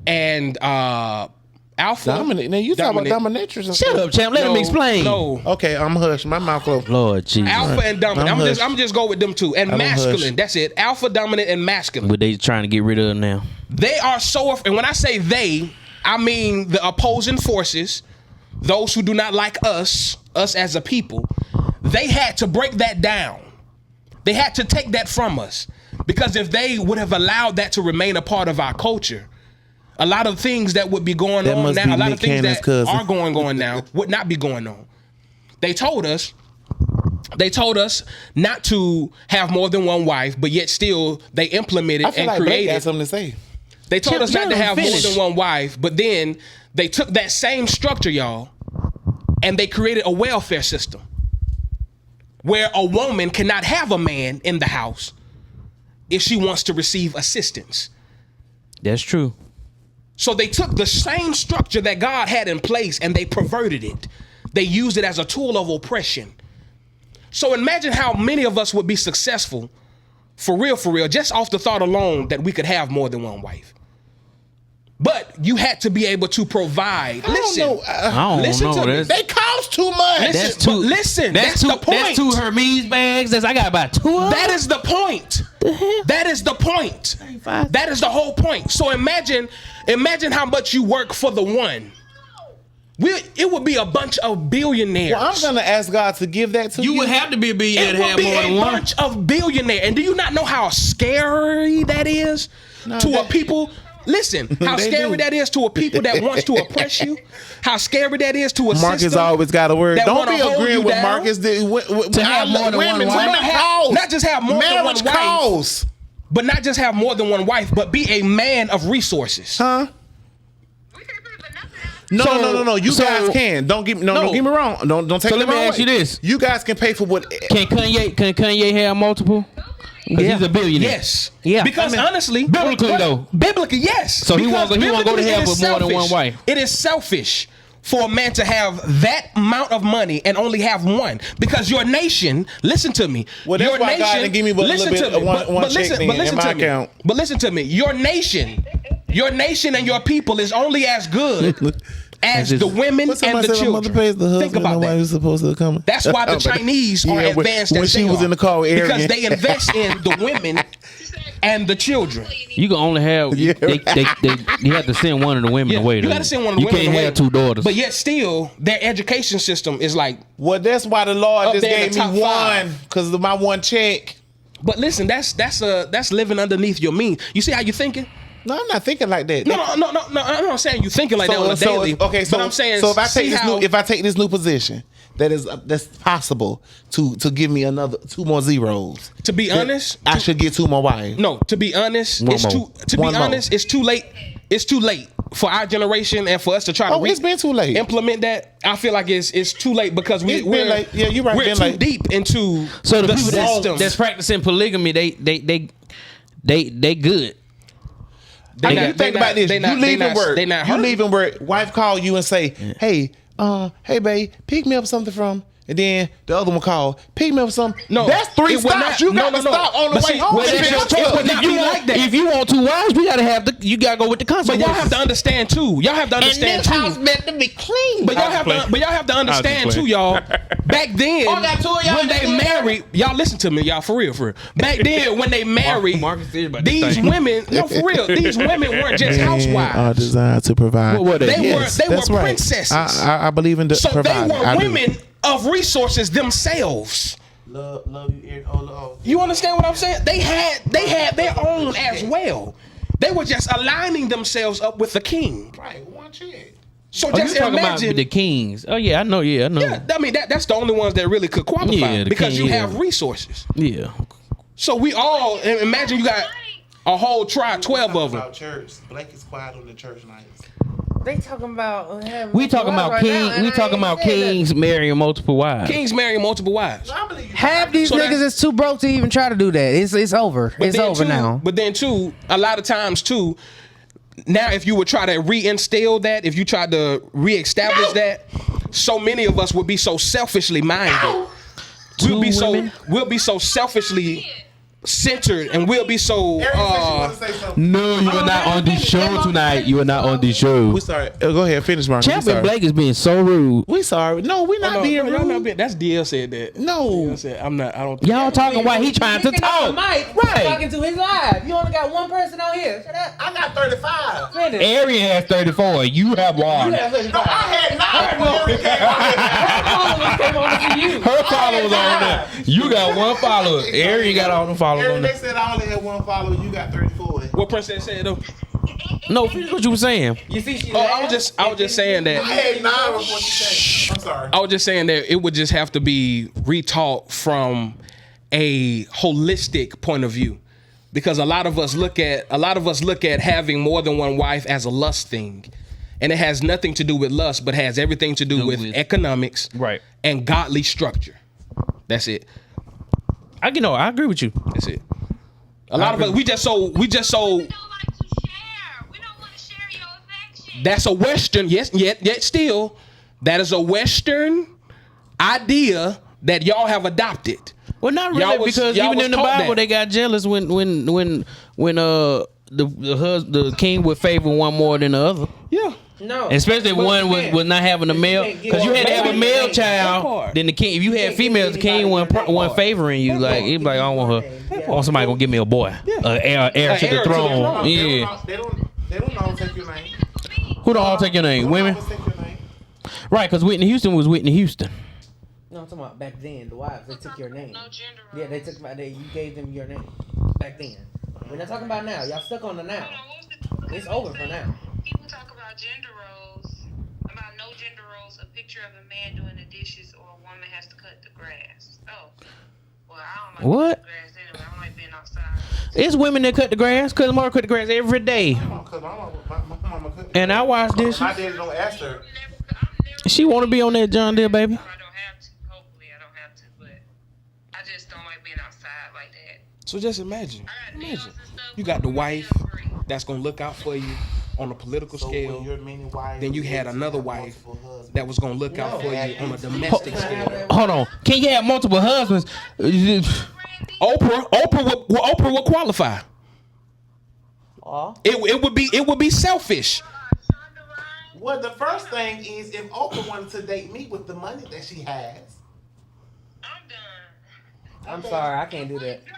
and alpha Dominant. Now you talk about dominant. dominatrix and Shut stuff. up, champ. Let him explain. No. Okay, I'm hush. My mouth closed. Lord Jesus. Alpha and dominant. I'm I'm just go with them two. And I'm masculine. hush. That's it. Alpha, dominant, and masculine. What they trying to get rid of now? They are so. And when I say they, I mean the opposing forces, those who do not like us as a people. They had to break that down. They had to take that from us because if they would have allowed that to remain a part of our culture, a lot of things that would be going That on must now, be a lot Nick of things Cannon's that cousin. are going on now would not be going on. They told us not to have more than one wife, but yet still they implemented I feel and like Blake created. got something to say. They told us not to have more finish. than one wife, but then they took that same structure, y'all, and they created a welfare system where a woman cannot have a man in the house if she wants to receive assistance. That's true. So they took the same structure that God had in place and they perverted it. They used it as a tool of oppression. So imagine how many of us would be successful, for real, just off the thought alone that we could have more than one wife. But you had to be able to provide. Listen, I don't listen know. to me. They cost too much. Listen, that's the point. That's 2 Hermes bags. I got about 2 of them. That is the point. That is the point. That is the whole point. So imagine how much you work for the one. It would be a bunch of billionaires. Well, I'm gonna ask God to give that to you. You would have to be a billionaire It to would have be more than a one. bunch of billionaires. And do you not know how scary that is to a people? Listen, how They scary do. that is to a people that wants to oppress you. How scary that is to a Marcus system. always got a word. that Don't wanna be hold agreeing you with down. Marcus. To have more than one wife? Not just have more than one Marriage wife. costs. But not just have more than one wife, but be a man of resources. Huh? We can't put nothing out. No. You guys can. Don't get me wrong. Don't take So it let me the wrong ask way. you this. You guys can pay for what. Can Kanye have multiple? Because he's a billionaire. Yes. Yeah. Because honestly, biblically though. Biblically, yes. So he won't Because go to biblically, hell it is with more than one selfish. wife. It is selfish for a man to have that amount of money and only have one. Because your nation, listen to me. Well, that's your why God didn't give me but a listen little to bit me. of one check then in my account. But listen to me. Your nation and your people is only as good as the women But and somebody the said my mother children. pays the husband. Think about Nobody that. was supposed to come. That's why the Chinese are advanced when as she they was are. in the car with because Arian. they invest in the women and the children. You can only have Yeah. you have to send one of the women away. You though. got to send one of the You women can't away. have 2 daughters. But yet still, their education system is like. Well, that's why the Lord Up just there in gave the me top one five. because of my one check. But listen, that's living underneath your means. You see how you thinking? No, I'm not thinking like that. No. I'm not saying you thinking like that on a daily. Okay, so but I'm saying. so if I take see this how, if I take this new position, that's possible to give me another 2 more zeros. to be honest, I should get 2 more wives. no. To be honest, One it's more. too. To One be more. honest, it's too late. It's too late for our generation and for us to try to. Oh, it's been too late. Implement that. I feel like it's too late because It's been we're late. Yeah, you're right, We're been too late. deep into so the people system. that's practicing polygamy, they good. I not- mean, you think about this. they You not- leaving they not- work. they not You hurting. leaving work. Wife call you and say, "Hey, babe, pick me up something from." And then the other one call, pick me up something. No, that's 3 it would stops. not- You no, got no, to no. stop on the But way see, home. well, and that's pick your up choice. stuff. But if you like that. If you want 2 wives, we gotta have you gotta go with the But consequences. y'all have to understand too. Y'all have to understand too. meant to be clean. But y'all have to understand too, y'all. Back then, Oh, I got two of y'all when they understand that? married, y'all listen to me, y'all, for real. Back then, when they married, Marcus said about this these thing. women, no, for real, these women weren't just Are housewives. designed to provide. What were they? They Yes, were that's right. princesses. I believe in the So providing. they were I do. women of resources themselves. Love you, oh. You understand what I'm saying? They had their own as well. They were just aligning themselves up with the king. Right, one chick. So Oh, you just talking imagine. about the Kings? Oh yeah, I know. Yeah, I know. Yeah, I mean that's the only ones that really could qualify Yeah, the because king, you yeah. have resources. Yeah. So we all imagine you got a whole tribe, 12 of them. About church, Blake is quiet on the church nights. They talking about We talking about king. We talking about kings marrying multiple wives. Kings marrying multiple wives. I believe you. Half these So niggas that's- is too broke to even try to do that. It's over. But It's then over too- now. But then too, a lot of times too, now if you would try to reinstill that, if you tried to reestablish that, so many of us would be so selfishly minded. Two women? We'll be so selfishly centered, and we'll be so No, you are not on the show tonight. You are not on the show. We sorry. Go ahead, finish, Mark. Champion Blake is being so rude. We sorry. No, we not being y'all rude. not being, that's DL said that. No. DL said I'm not. I don't. Think Y'all talking while he trying to talk. Mike, Right. talking to his live. You only got one person on here. Shut up. I got 35. Finish. Arian has 34. You have one. No, I had 9 when Eric came on. Her followers on there. You got one follower. Arian got all the followers Eric, on they there. said I only had 1 follower. You got 34. What Princess said though. No, finish what you were saying. You see, she Oh, I was just saying I that. had 9 was what you said. I'm sorry. I was just saying that it would just have to be retaught from a holistic point of view, because a lot of us look at having more than one wife as a lust thing, and it has nothing to do with lust, but has everything to do with economics, Right. and godly structure. That's it. I agree with you. That's it. A lot of us we just so We don't like to share. We don't want to share your affection. that's a Western, yes, yet still, that is a Western idea that y'all have adopted. Well, not Y'all really, was- because y'all even was in the taught Bible that. they got jealous when the king would favor one more than the other. Yeah. No. Especially if But one you was can't. not having a male, can't get because you had to have a one male baby. child. Then the king, if you had can't females, get the king anybody wasn't that part. favoring you. Like he'd be like, I don't want her. I want somebody gonna give me a boy, heir to heir the to the throne. throne. Yeah. They don't know take your name. Who don't all take your name? Women, Take your name. right? Because Whitney Houston was Whitney Houston. No, I'm talking about back then. The wives, they took your name. No gender Yeah, they roles. took my. You gave them your name back then. We're not talking about now. Y'all stuck on the now. Hold on, what was the- It's over for now. People talk about gender roles, about no gender roles, a picture of a man doing the dishes or a woman has to cut the grass. Oh, well, I don't like What? cutting the grass anyway. I don't like being outside. It's women that cut the grass. Cause Mara cut the grass every day, Cause my mama could. and I wash dishes. My daddy don't ask her. I'm never She want to be on that John Deere, baby. I don't have to. Hopefully, I don't have to, but I just don't like being outside like that. So just imagine. I got nails and stuff. You got the I wife feel free. that's gonna look out for you on a political So scale. when you're many wives, Then you had have another multiple wife husbands. that was gonna look out for you on a domestic scale. Hold on. Can you have multiple husbands? Oprah would qualify. It would be selfish. Shonda Rhimes. Well, the first thing is if Oprah wanted to date me with the money that she has. I'm done. I'm sorry, I can't do that. There you go.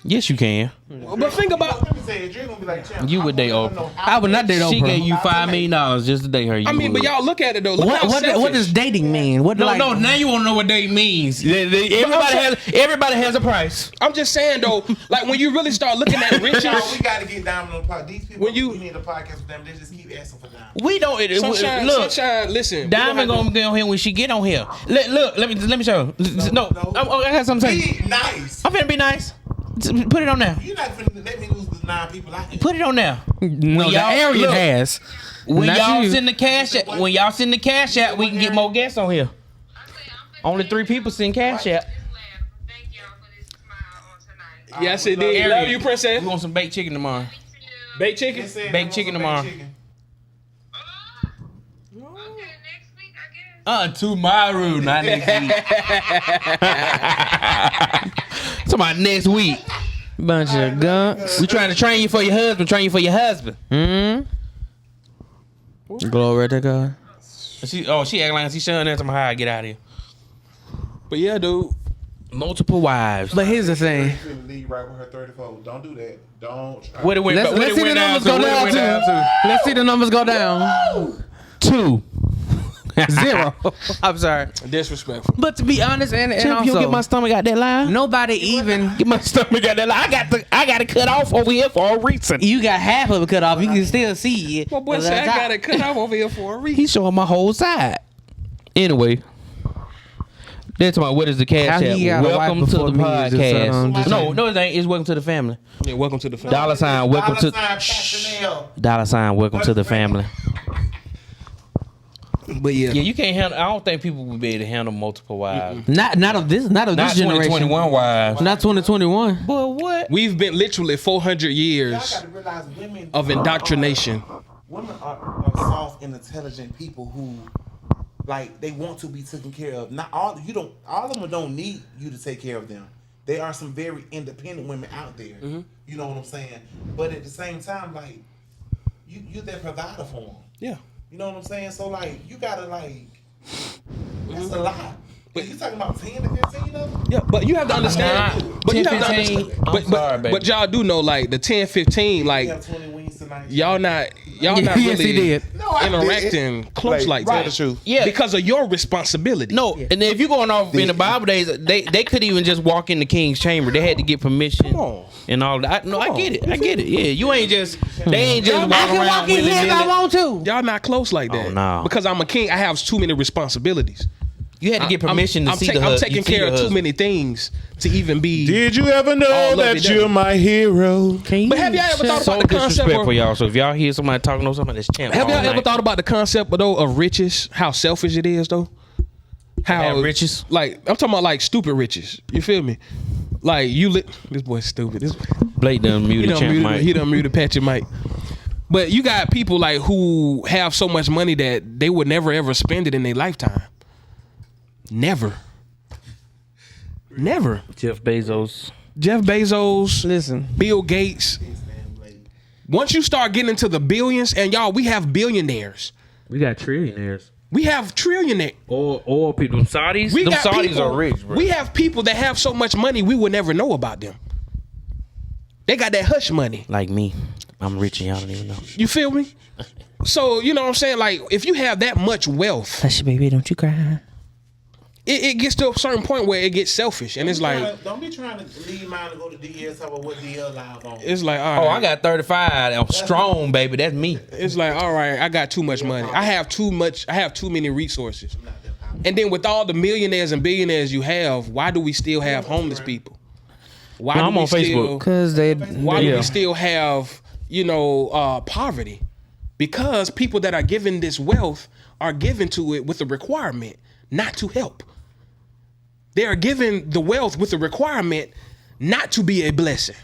Yes, you can. But think about. Let me say it. You're gonna be like, Champ, You would I date wanna Oprah. know how I would not date She Oprah. gave you $5 million just to date her. You I mean, but would. y'all look at it though. Look how What selfish. does dating mean? What No, like, no. Now you want to know what date means. Everybody has a price. I'm just saying though, like when you really start looking at riches, Y'all, we got to get down on the podcast. These people, When you- we need a podcast with them. They just keep asking for down. We don't. Sunshine, Look, Sunshine, listen. Diamond we gonna get on here when she get on here. Look, let me show. No, no. I got something to say. Be nice. I'm finna be nice. Put it on there. You're not finna let me lose the 9 people I can. Put it on there. no, the y'all- Aryan look. has. When Not y'all you. send the cash out, we can get more guests on here. Only 3 people send cash out. Thank y'all for this smile on tonight. Yes, it did. Arian, Love you, princess. We want some baked chicken tomorrow. Baked chicken. They said Baked they chicken want tomorrow. some baked chicken. Okay, next week, I guess. Tomorrow, not next week. Talking about next week. Bunch of gunks. We trying to train you for your husband. Train you for your husband. Glory to God. She acting like she showing that to my how I get out of here. But yeah, dude. Multiple wives. But here's the thing. Leave right with her 34. Don't do that. Don't try. What it went, Let's see the numbers go down to. Let's see the numbers go down. 2. 0. I'm sorry. Disrespectful. But to be honest, and You also, get my stomach out that line. nobody even. Get my stomach out that line. I got to cut off over here for a reason. You got half of it cut off. You can still see it. My boy said I got it cut off over here for a reason. He's showing my whole side. Anyway. That's my what is the cash How he app? got a Welcome wife to the before me is just, podcast. just- No, it ain't. It's welcome to the family. Yeah, welcome to the family. $sign welcome to $sign welcome to the family. But yeah. Yeah, you can't handle. I don't think people would be able to handle multiple wives. Not of this Not generation. 2021 wives. Not 2021. But what? We've been literally 400 years Realize women of indoctrination. Women are soft and intelligent people who, like, they want to be taken care of. Not all all of them don't need you to take care of them. There are some very independent women out there. You know what I'm saying? But at the same time, like, you're their provider for them. Yeah. You know what I'm saying? So, like, you gotta, like, that's a lot. But you talking about 10 to 15 of them? Yeah, but you have to understand. But you have to 10, 15, understand. I'm sorry, baby. But y'all do know, like, the 10, 15, We like, have 20 wings tonight. y'all not Yes, really he did. No, I interacting close like tell that. the truth. Yeah. Because of your responsibility. No, and then if you're going off in the Bible days, they could even just walk in the king's chamber. They had to get permission Come on. and all that. I get it. I get it. Yeah, you ain't just. They ain't just I walking can around walk in here if I willy-nilly. want to. Y'all not close like that. Oh, no. Because I'm a king. I have too many responsibilities. You had to get permission I'm to see the I'm husband. taking care of too many things to even be. Did you ever know All that lovey-dovey. you're my hero? But have y'all ever thought So about the concept disrespectful, of, y'all. So if y'all hear somebody talking on somebody that's champ, have y'all all ever night. thought about the concept of riches? How selfish it is, though. How Have riches? Like I'm talking about like stupid riches. You feel me? Like this boy's stupid. This Blake done he muted done champ muted, Mike. he done muted Patchy Mike. But you got people like who have so much money that they would never ever spend it in their lifetime. Never. Jeff Bezos. Jeff Bezos, Listen, Bill Gates. Once you start getting into the billions, and y'all, we have billionaires. We got trillionaires. We have trillionaires. Oil people. Them Saudis. We Them got Saudis people, are rich, bro. We have people that have so much money we would never know about them. They got that hush money. Like me. I'm rich and y'all don't even know. You feel me? So, you know what I'm saying? Like, if you have that much wealth, hush, baby, don't you cry. it gets to a certain point where it gets selfish. And it's like, Don't be trying to leave mine to go to DL talk about what DL live on. it's like, all Oh, right. I got 35. I'm strong, baby. That's me. It's like, all right, I got too much money. I have too many resources. And then with all the millionaires and billionaires you have, why do we still have homeless people? Why No, do I'm we on Facebook. Cause they. Why do Yeah. we still have, poverty? Because people that are given this wealth are given to it with a requirement not to help. They are given the wealth with the requirement not to be a blessing.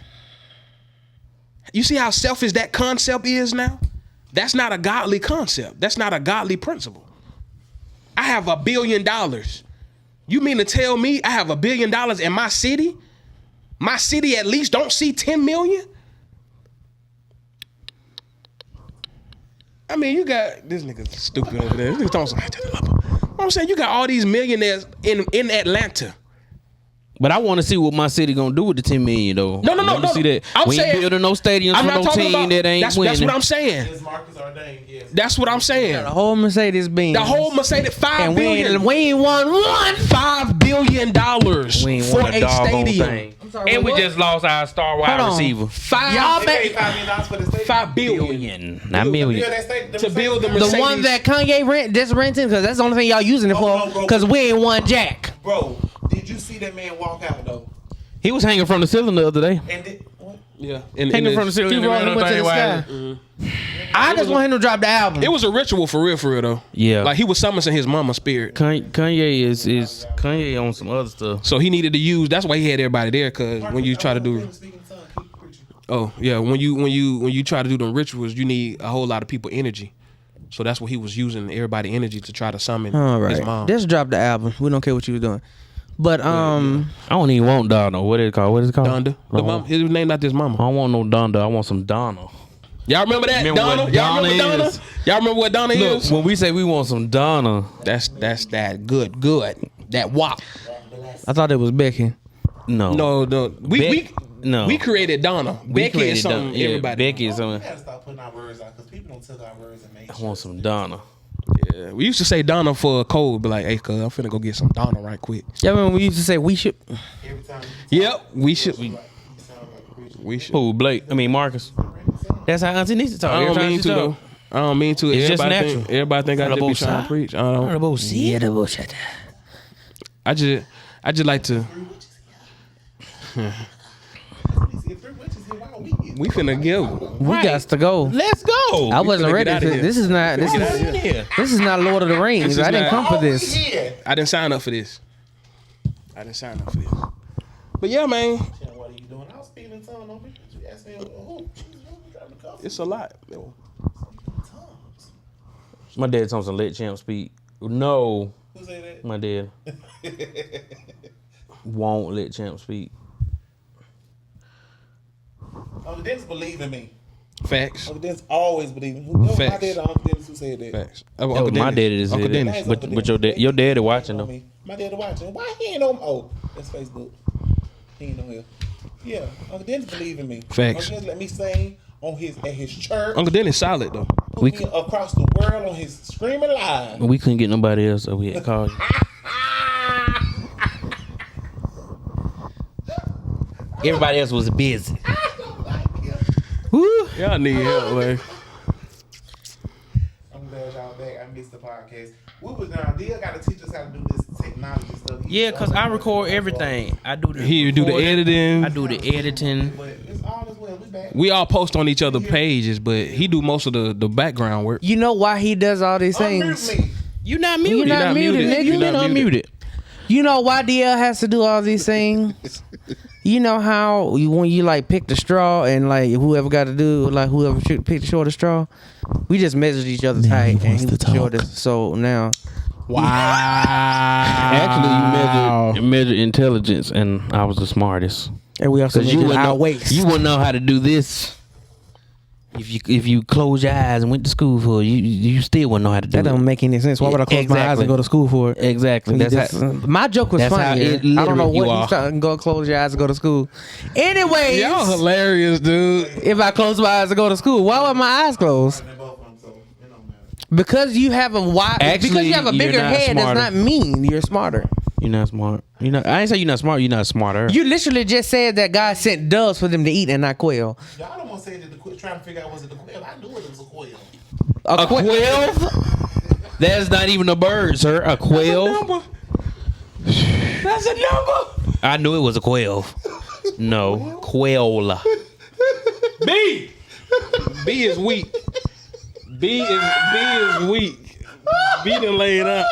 You see how selfish that concept is now? That's not a godly concept. That's not a godly principle. I have $1 billion. You mean to tell me I have $1 billion in my city? My city at least don't see 10 million? I mean, you got this nigga stupid over there. This nigga talking some. You know what I'm saying? You got all these millionaires in Atlanta. But I want to see what my city gonna do with the 10 million though. No. Let me see that. I'm We ain't saying- building no stadiums I'm for not no talking team about that ain't that's winning. what I'm saying. It's Marcus Ordain, yes. That's what I'm saying. The whole Mercedes Benz. The whole Mercedes $5 and billion. we ain't won one. $5 billion We ain't for won a doggone stadium. thing. sorry, And we what? just lost our star wide Hold on. receiver. Y'all They bet paid $5 million for the stadium. $5 billion. Billion, not million. To build the the Mercedes. one that Kanye just renting because that's the only thing y'all using it for. Because we ain't won jack. Bro, did you see that man walk out though? He was hanging from the ceiling the other day. And what? Yeah. Hanging from the ceiling. He rolling went to the sky. I just want him to drop the album. It was a ritual for real though. Yeah. Like he was summoning his mama's spirit. Kanye is Kanye on some other stuff. So he needed to use. That's why he had everybody there. Cause when you try to do, oh yeah, when you try to do them rituals, you need a whole lot of people energy. So that's what he was using everybody energy to try to summon All his right. mom. Just drop the album. We don't care what you was doing. But I don't even want Donna. What is it called? What is it called? Donda. The mom, his name not his I mama. don't want no Donda. I want some Donna. Y'all remember that? Remember Donna? what Y'all remember Donna Donna? is? Y'all remember what Donna Look, is? when we say we want some Donna, That's that good. That wop. I thought it was Becky. no. No. We created Donna. We Becky created is something Donna. Yeah, everybody. Becky is something. We gotta stop putting our words out because people don't take our words and make I want some Donna. Yeah, we used to say Donna for a cold, be like, hey, cuz I'm finna go get some Donna right quick. Yeah, remember we used to say we should. every time. Yep, we should. You sound like a preacher. We should. Who, Blake? I mean, Marcus. That's how Auntie needs to talk. I don't Every time mean she to talk. though. I don't mean to. It's just Everybody natural. think I just be Honorable trying to side. preach. I don't. Honorable seed. Yeah, the bullshit. I just like to. If three witches here, why don't we get We finna give. We got to go. Let's go. I wasn't finna ready get outta for here. this. Is not. This Get outta is. here. This is not Lord of the Rings. is I didn't not- come for this. Yeah. I didn't sign up for this. I didn't sign up for this. But yeah, man, What are you doing? I was speaking in tongues. Don't be you ask me who? Driving the car. it's a lot. Tongues. My dad told me to let champ speak. No, Who say that? my dad won't let champ speak. Uncle Dennis believe in me. Facts. Uncle Dennis always believe in me. Who? My Facts. dad, Uncle Dennis, who said that? Facts. That was my daddy that Uncle said Dennis. that. But your daddy watching though. My daddy watching. Why he ain't on? Oh, that's Facebook. He ain't on here. Yeah, Uncle Dennis believe in me. Facts. Uncle Dennis let me sing on at his church. Uncle Dennis solid though. Put me across the world on his streaming live. We couldn't get nobody else, so we had called you. Everybody else was busy. Woo. Y'all need help, man. I'm glad y'all back. I missed the podcast. We was down. Dia got to teach us how to do this technology stuff. Yeah, cause I record everything. I do the He do the recording, editing. I do the editing. But it's all as well. We back. We all post on each other pages, but he do most of the background work. You know why he does all these things? Unmute me. You not muted. You're not muted, nigga. You You're been not unmuted. You know why DL has to do all these things? You know how when you like pick the straw and like whoever got to do like whoever pick the shortest straw, we just measured each other's height and he was the shortest. So now, Actually, you measured intelligence, and I was the smartest. and we also Cause you measured wouldn't our know, waist. you wouldn't know how to do this. If you close your eyes and went to school for it, you still wouldn't know how to do that it. don't make any sense. Why would I close my eyes Exactly. and go to school for it? Exactly. He That's just- how. my joke was that's how funny. it I don't know literate you what are. he's talking. Go close your eyes and go to school. Anyways, Y'all hilarious, dude. if I close my eyes and go to school, why would my eyes close? They're both on, so it don't matter. Because you have a wide. Actually, because you have a you're bigger not head smarter. does not mean you're smarter. You're not smart. You know, I ain't say you're not smart. You're not smarter. You literally just said that God sent doves for them to eat and not quail. Y'all don't want to say that trying to figure out was it the quail. I knew it was a quail. A quail? That's not even a bird, sir. A quail. That's a number. I knew it was a quail. No, quail. B. B is weak. B is weak. B done laid up.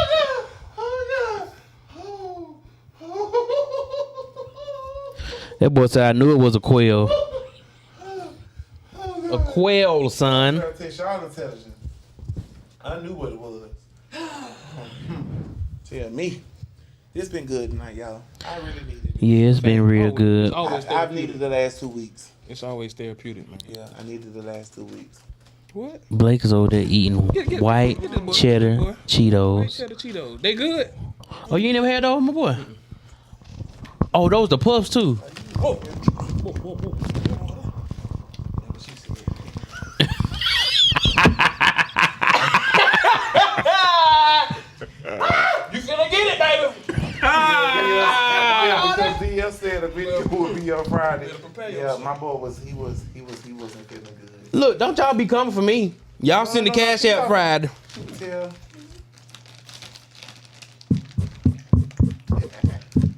That boy said I knew it was a quail. A quail, son. I gotta test y'all intelligence. I knew what it was. Tell me. It's been good tonight, y'all. I really needed it. Yeah, it's been real good. Always I've therapeutic. needed the last 2 weeks. It's always therapeutic, man. Yeah, I needed the last 2 weeks. What? Blake is over there eating Get- white get this boy, cheddar boy. Cheetos. Cheddar Cheetos. They good. Oh, you ain't never had those, my boy? Oh, those the puffs too. You finna get it, baby. Because DL said a video would be on Friday. prepare Yeah, yourself. my boy wasn't feeling good. Look, don't y'all be coming for me. Y'all send the cash out Friday. Tell.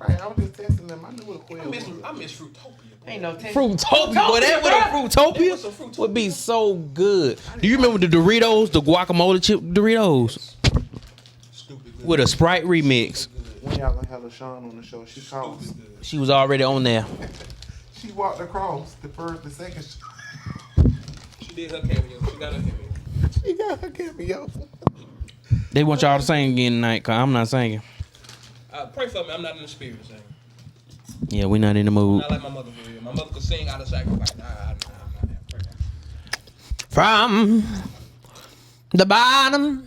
Right, I was just testing them. I knew what a quail was. I miss Fruitopia. Ain't no Fruitopia, boy, that with a Fruitopia would be so good. Do you remember the Doritos, the guacamole chip Doritos? With a Sprite remix. When y'all gonna have LaShawn on the show, she called. She was already on there. She walked across the first, the second. She did her cameo. She got her cameo. She got her cameo. They want y'all to sing again tonight, cause I'm not singing. I Pray for me. I'm not in the spirit. So. Yeah, we not in the mood. Not like my mother for real. My mother could sing out of sacrifice. Nah, I'm not that. From the bottom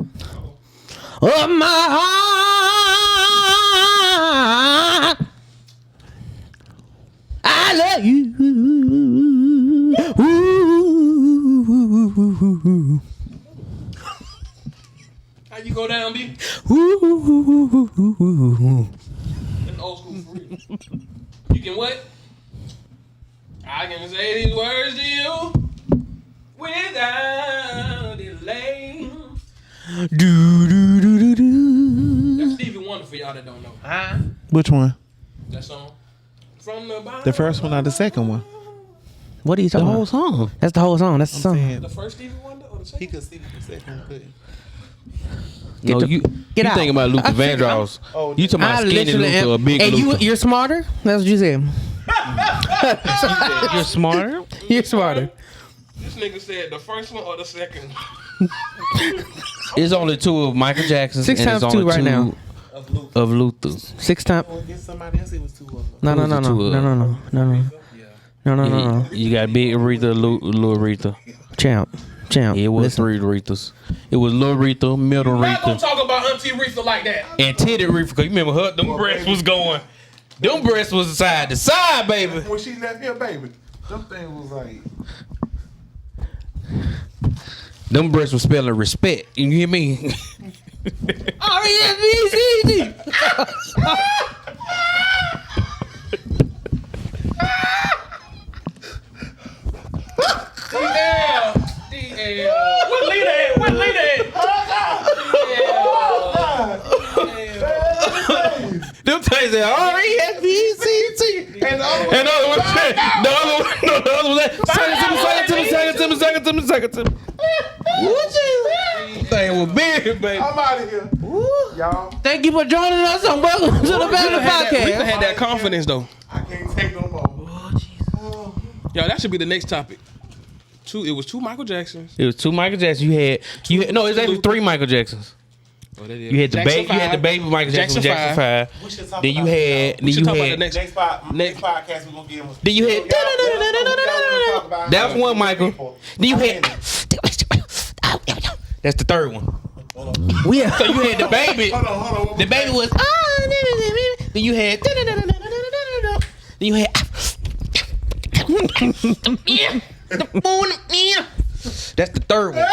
of my heart, I love you. Ooh. How you go down, B? Ooh. That's old school for real. You can what? I can say these words to you without delay. That's Stevie Wonder for y'all that don't know. Which one? That song. From the bottom. The first one or the second one? What are you The talking whole about? song. That's the whole song. That's the song. Saying The first Stevie Wonder or the second? he could see the second one. Couldn't. No, the- you get out. thinking about Luther Vandross. Oh, You talking about skinny Luther or big and Luther? you're smarter? That's what you said. You're smarter? You're smarter. This nigga said the first one or the second It's only two of Michael Jackson's. 6 and times it's 2 only right two now. of Luther. Of Luther's. 6 times. Well, against somebody else, it was 2 of them. No. You got Big Aretha, Lil Aretha. Champ. It was Listen. 3 Arethas. It was Lil Aretha, Middle Not gonna Aretha, talk about Auntie Aretha like that. and Teddy Aretha. Cause you remember her, them breasts was going. Them breasts was side to side, baby. When she left here, baby, them things was like. Them breasts was spelling respect. You hear me? R-E-S-P-E-C-T. DL. What leader at? What leader at? Them things that R-E-S-P-E-C-T. And the other And the other one said, the other one said, second to me. Thing was big, baby. I'm out of here. Y'all, Thank you for joining us on Welcome to the Battle Rita Podcast. had that confidence though. I can't take no more. Yo, that should be the next topic. It was 2 Michael Jacksons. It was 2 Michael Jacksons. You had no, it's actually 3 Michael Jacksons. Oh, that is. You had the Jackson baby. You had the 5. baby Michael Jackson. Jackson Jackson 5. We should talk Then you about had. We should talk about the Then next. Next podcast, we're going to get him. you had. That was one Michael. Then you had. That's the third one. We have, So you had the baby. Hold on. The baby was. Then you had. Then you had. That's the third one.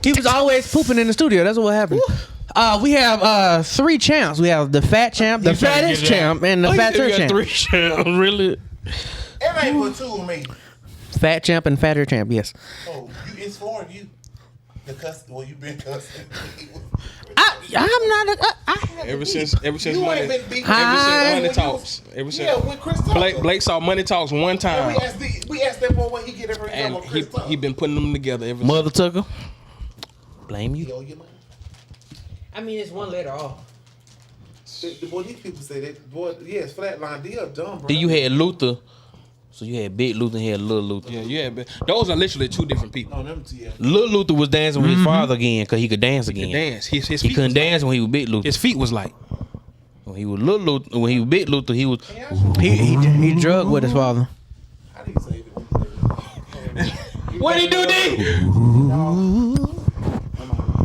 he was always pooping in the studio. That's what happened. We have 3 champs. We have the fat champ, the fattest champ, and the fatter champ. 3 champs. Really? It ain't but 2 of me. Fat champ and fatter champ. Yes. Oh, it's for you. The you've been cussing. I'm not. Ever since You ain't money. been beating. Money talks. Ever since Yeah, with Chris Tucker. Blake saw Money Talks one Yeah, time, we asked that boy what he get every time and on Chris Tucker. he been putting them together ever since. Mother Tucker. Blame you. He owe you money. I mean, it's one letter off. Boy, these people say that. Boy, yes, flatline. They are dumb, bro. Then you had Luther. So you had Big Luther and you had Little Luther. Yeah, but those are literally 2 different people. On them, yeah. Little Luther was dancing with his father again because he could dance again. Dance. His He feet couldn't was dance when he was Big Luther. His feet was like. When he was Little Luther, when he was Big Luther, he was. He drugged with his father. How do you say that? What he do, D?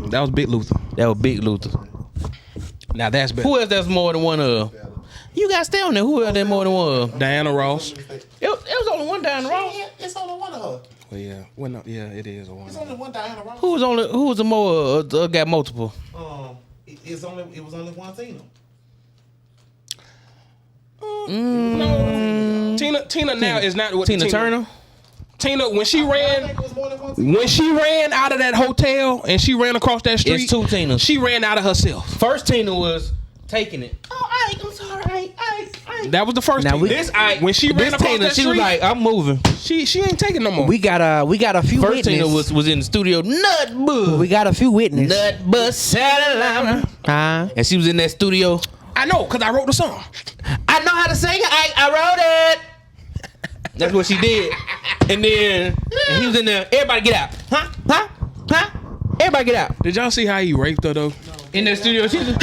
That was Big Luther. That was Big Luther. Now that's better. Who else that's more than one of? You got to stay on there. Who else that more than one of? Diana Ross. It was only one Diana Ross. It's only one of her. Well, yeah. Well, no, yeah, it is a one. It's only one Diana Ross. Who was the more got multiple? It was only one Tina. Tina now is not what Tina Turner. Tina, when she I ran, think it was more than one Tina. when she ran out of that hotel and she ran across that street, It's 2 Tinas. she ran out of herself. First Tina was taking it. Oh, I'm sorry. That was the first. Now Tina. we- This I when she ran this across Tina, that she was street, like, I'm moving. she ain't taking no more. We got a few First Tina witnesses. was in the studio. Nut bud. We got a few witnesses. Nut bud salad. And she was in that studio. I know, cause I wrote the song. I know how to sing it. I wrote it. That's what she did. And then he was in there. Everybody get out. Huh? Everybody get out. Did y'all see how he raped her though? In that studio, she just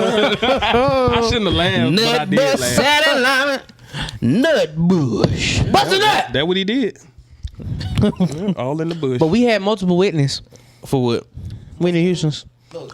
I shouldn't have laughed, but I nut did bust laugh. saddle line, nut bush. Bust a nut. That's what he did. All in the bush. But we had multiple witness. For what? Whitney Houston's.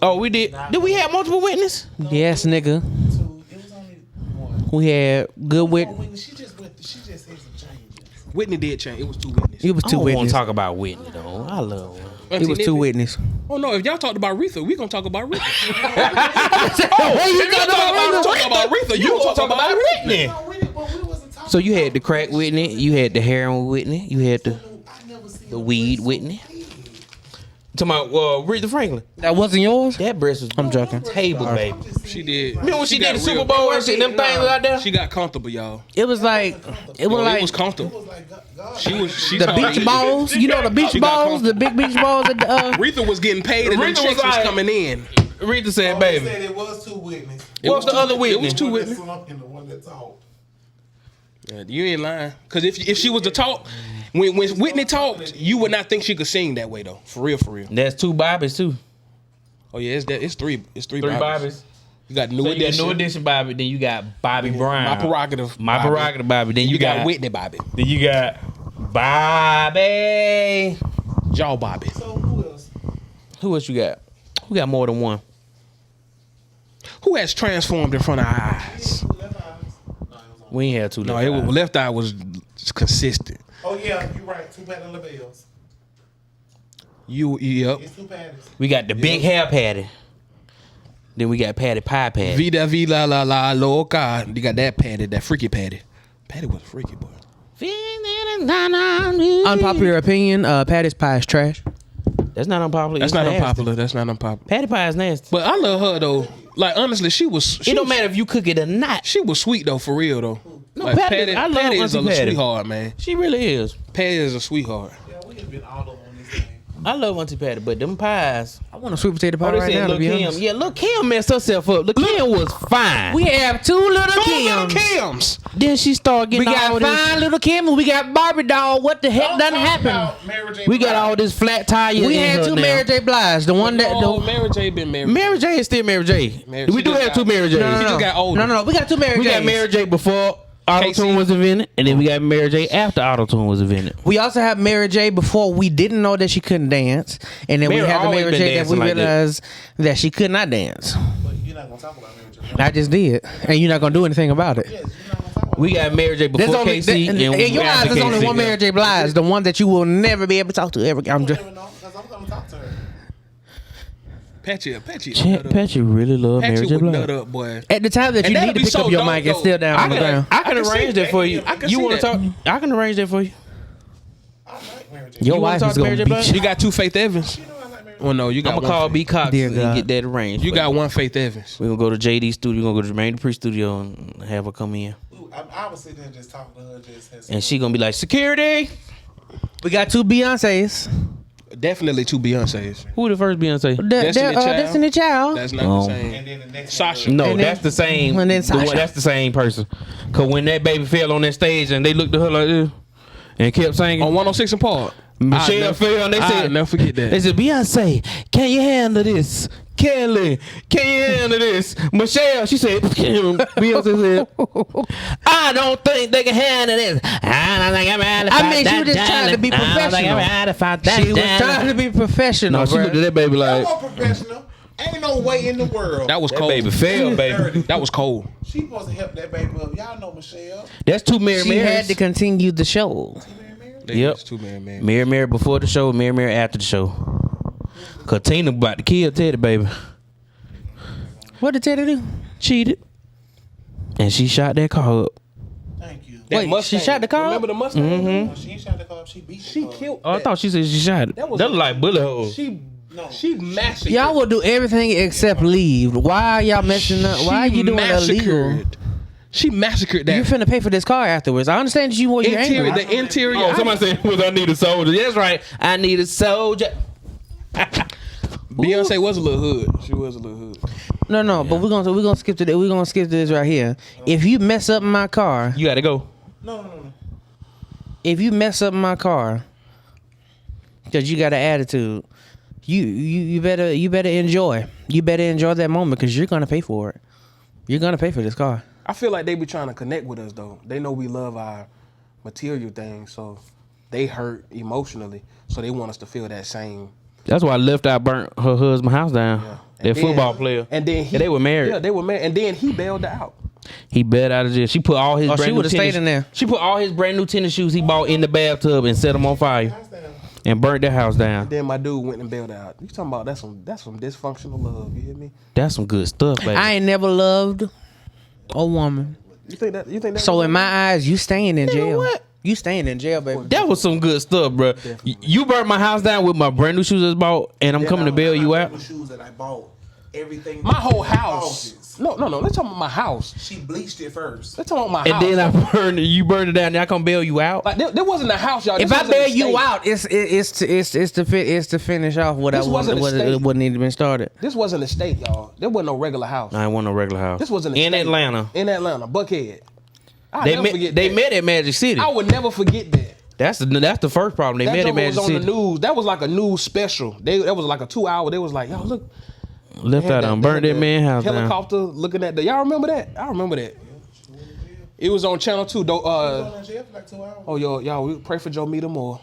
Oh, we did. Did we have multiple witnesses? Yes, nigga. It was only one. We had good wit. She just said some changes. Whitney did change. It was 2 witnesses. It was I two don't want witness. to talk about Whitney though. I love her. It was two witness. Oh no! If y'all talked about Aretha, we gonna talk about Aretha. Hey, you talk about Aretha. You gonna talk about Whitney. No, but we wasn't talking. So you had the crack Whitney, you had the heroin Whitney, you had the I never seen the weed Whitney. Talking about Aretha Franklin. That wasn't yours? That breast was I'm joking. table, baby. She did. Remember when she did got the Super real- Bowl and shit, them things out there? She got comfortable, y'all. It was like it was Yo, like it was comfortable. like God. She the told beach me- balls. You know the beach She got balls, the big beach balls. At the, Aretha was getting paid and the Aretha was checks was like- coming in. Aretha said, They baby. said it was two witnesses. What's the other It Whitney? was 2 One that witnesses. slumped and the one that talked. Yeah, you ain't lying. Cause if she was to talk, when Whitney talked, you would not think she could sing that way though. For real, for real. That's 2 Bobbies too. Oh yeah, it's three. It's three 3 Bobbies. Bobbies. You got New So you got Edition. New Edition Bobby, then you got Bobby Brown. My prerogative. My Bobby. prerogative Bobby. Then You got got Whitney Bobby. Then you got Bobby. Jaw Bobby. So who else? Who else you got? We got more than one. Who has transformed in front of our eyes? We ain't had 2 No, left it was, eyes. left eye was consistent. Oh yeah, you're right. 2 Patty LaBelle's. Yep. It's 2 patties. We got the big hair patty. Then we got Patty Pie Patty. Vida vida la la loca. You got that Patty, that freaky Patty. Patty was freaky, boy. unpopular opinion. Patty's pie is trash. That's not unpopular. That's It's not nasty. unpopular. That's not unpopular. Patty Pie is nasty. But I love her though. Like honestly, she was. It don't matter if you cook it or not. She was sweet though, for real though. No, Like, Patty- I love Patty is a Auntie Patty. sweetheart, man. She really is. Patty is a sweetheart. Yeah, we have been all over on this thing. I love Auntie Patty, but them pies. I want a sweet potato pie Oh, they right said now. To Lil' be Kim. honest. Yeah, Lil' Kim messed herself up. Lil' Kim was fine. We have 2 little Kims. Kims. Then she started We getting all got this. fine little Kim and we got Barbie doll. What the heck done happened? We got all this flat tire. We in had her 2 now. Mary J. Blige. The one that Oh, the, Mary J been married. Mary J is still Mary J. Mary- We she do just have got- 2 Mary J's. no, just got older. No, we got 2 Mary We J's. got Mary J before Casey. Auto-Tune was invented, and then we got Mary J after Auto-Tune was invented. We also have Mary J. before we didn't know that she couldn't dance, and then Mary we have the always Mary been J. that we dancing like that. realized that she could not dance. But you're not gonna talk about Mary J. I just did, and you're not gonna do anything about it. Yes, you're not gonna talk about We got Mary J There's before only KC, in and your eyes. after There's only KC. one Mary J. Blige, the one that you will never be able to talk to ever. I'm You just. never know, because I'm gonna talk to her. Patchy. Patchy really love Mary Patchy J. would nut Blige. up, boy. At the time that And you that'll need to be pick so up your dope, mic, it's though. still down on the ground. I can I can see arrange that that. for you. I can You see want to that. talk? I can arrange that for you. I like Mary J. Your You wanna wife talk is to gonna Mary J. beat Blige? you. You got 2 Faith Evans. You know I like Mary J. Well, no, you got I'm gonna one call Faith- B Cox Dear and God. get that arranged. You for got one Faith Evans. We're gonna go to JD studio. We're gonna go to Jermaine Dupri studio and have her come in. I was sitting there just talking to her, just had some- And she gonna be like, security. We got 2 Beyonces. Definitely 2 Beyonces. Who the first Beyonce? Destiny Child. Destiny Child. That's not Oh. the same. And then the next Sasha. No, And then- that's the same. and then the one- Sasha. that's the same person. Cause when that baby fell on that stage and they looked at her like this and kept singing, On 106 and Park. Michelle fell and they I'll said, never forget that. They said, Beyonce, can you handle this? Kelly, can you handle this? Michelle, she said, Beyonce said, I don't think they can handle this. I don't think I'm ready to I fight mean, she that was just trying to be darling. I don't think I'm professional. ready to fight that She was darling." trying to be professional. No, she bruh. looked at that baby I'm like, more professional. Ain't no way in the world. That was that cold. baby fell, baby. That was cold. She supposed to help that baby up. Y'all know Michelle. That's 2 Mary She had Marys. to continue the show. Yep. It's 2 man. Mary Mary before the show, Mary Mary after the show. Cause Tina about to kill Teddy, baby. What did Teddy do? Cheated. And she shot that car up. Thank you. That Wait, she Mustang. shot the car? Remember the Mustang? No, she ain't shot the car. She beat She the car. killed. Oh, I that. thought she said she shot it. That was That was like bullet holes. She massacred. Y'all will do everything except leave. Why are y'all messing up? Why are you doing illegal? She massacred that. You finna pay for this car afterwards. I understand you were you're interior, angry. the interior. Oh, somebody said was I need a soldier. That's right. I need a soldier. Beyonce was a little hood. She was a little hood. No, but we're gonna skip to we're gonna skip to this right here. If you mess up my car, You gotta go. No. if you mess up my car, because you got an attitude, you better enjoy. You better enjoy that moment because you're gonna pay for it. You're gonna pay for this car. I feel like they be trying to connect with us though. They know we love our material things, so they hurt emotionally. So they want us to feel that same. That's why Left Eye burnt her husband's house down. And That then- football player. And then they were married. Yeah, they were married. And then he bailed her out. He bailed out of jail. She put all his Oh, brand she new would've tennis. stayed in there. She put all his brand new tennis shoes he bought in the bathtub and set them on fire and burnt the house down. Then my dude went and bailed her out. You talking about that's some dysfunctional love? You hear me? That's some good stuff, baby. I ain't never loved a woman. You think that? So in my eyes, you staying in jail. what? You staying in jail, baby. That was some good stuff, bro. You burnt my house down with my brand new shoes I bought, and I'm coming to bail you out. The shoes that I bought, everything. My whole house. No. Let's talk about my house. She bleached it first. Let's talk about my And house. then I burned it. You burned it down. Now I come bail you out. like there wasn't a house, y'all. If This I wasn't bail a you state. out, it's to finish off what This wasn't a state. what needed to been started. This wasn't a state, y'all. There wasn't no regular house. I ain't want no regular house. This wasn't a in state. Atlanta. In Atlanta, Buckhead. I'll They never met. forget They that. met at Magic City. I would never forget that. That's the first problem. They That met at joke was Magic on City. the news. That was like a news special. That was like a 2 hour. They was like, yo, look. Left They had out on they burned had that man house down. helicopter looking at the. Y'all remember that? I remember that. It was on Channel 2. Oh, y'all, we pray for Jovita Moore.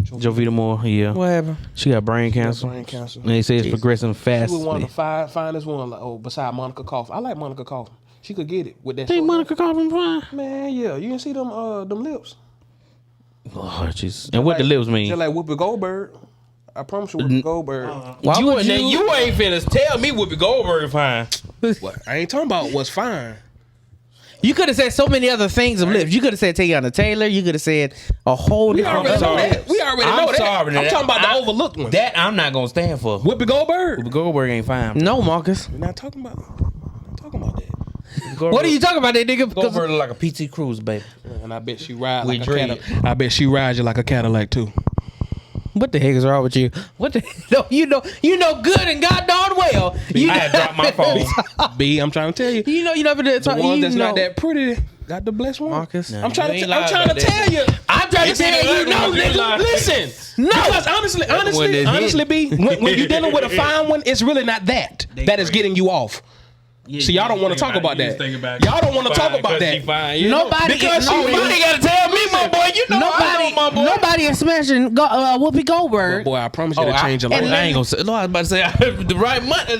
Jovita Moore, yeah. What happened? She got brain cancer. Brain cancer. And they say it's progressing fast. She was one of the finest one. Like, beside Monica Coffin. I like Monica Coffin. She could get it with that. Think short Monica Coffin fine? hair. Man, yeah. You didn't see them lips. Oh, jeez. And what the lips mean? Just like Whoopi Goldberg. I promise you, Whoopi Goldberg. Why you, would you ain't finna tell me Whoopi Goldberg fine. What? I ain't talking about what's fine. You could have said so many other things of lips. You could have said Teyana Taylor. You could have said a whole We already know sorry. that. We already I'm know that. sorry, I'm that- talking about the I- overlooked one. That I'm not gonna stand for. Whoopi Goldberg. Whoopi Goldberg ain't fine. No, Marcus. We're not talking about. Not talking about that. What are you talking about, that nigga? Because Goldberg look like a PT Cruise, baby. And I bet she ride We like a dread. Cadillac. I bet she rides you like a Cadillac too. what the heck is wrong with you? What the no, you know good and God darn well. You I had dropped my phone. B, I'm trying to tell you. You know you never did The talk. ones You that's know, not that pretty got the blessed one. Marcus. I'm trying You to. ain't I'm lied trying to about that. tell you. I'm trying to You tell you, ain't no, lied. You ain't nigga. lied. Listen, No, because honestly, B, when you're dealing with a fine one, it's really not that is getting you off. See, y'all don't want to talk about that. Y'all don't want to talk about that. nobody. Because she Nobody gotta tell me, my boy. You know I know my boy. Nobody is smashing Whoopi Goldberg Boy, I promise you, it'll change your I life. ain't gonna say. No, I was about to say the right money.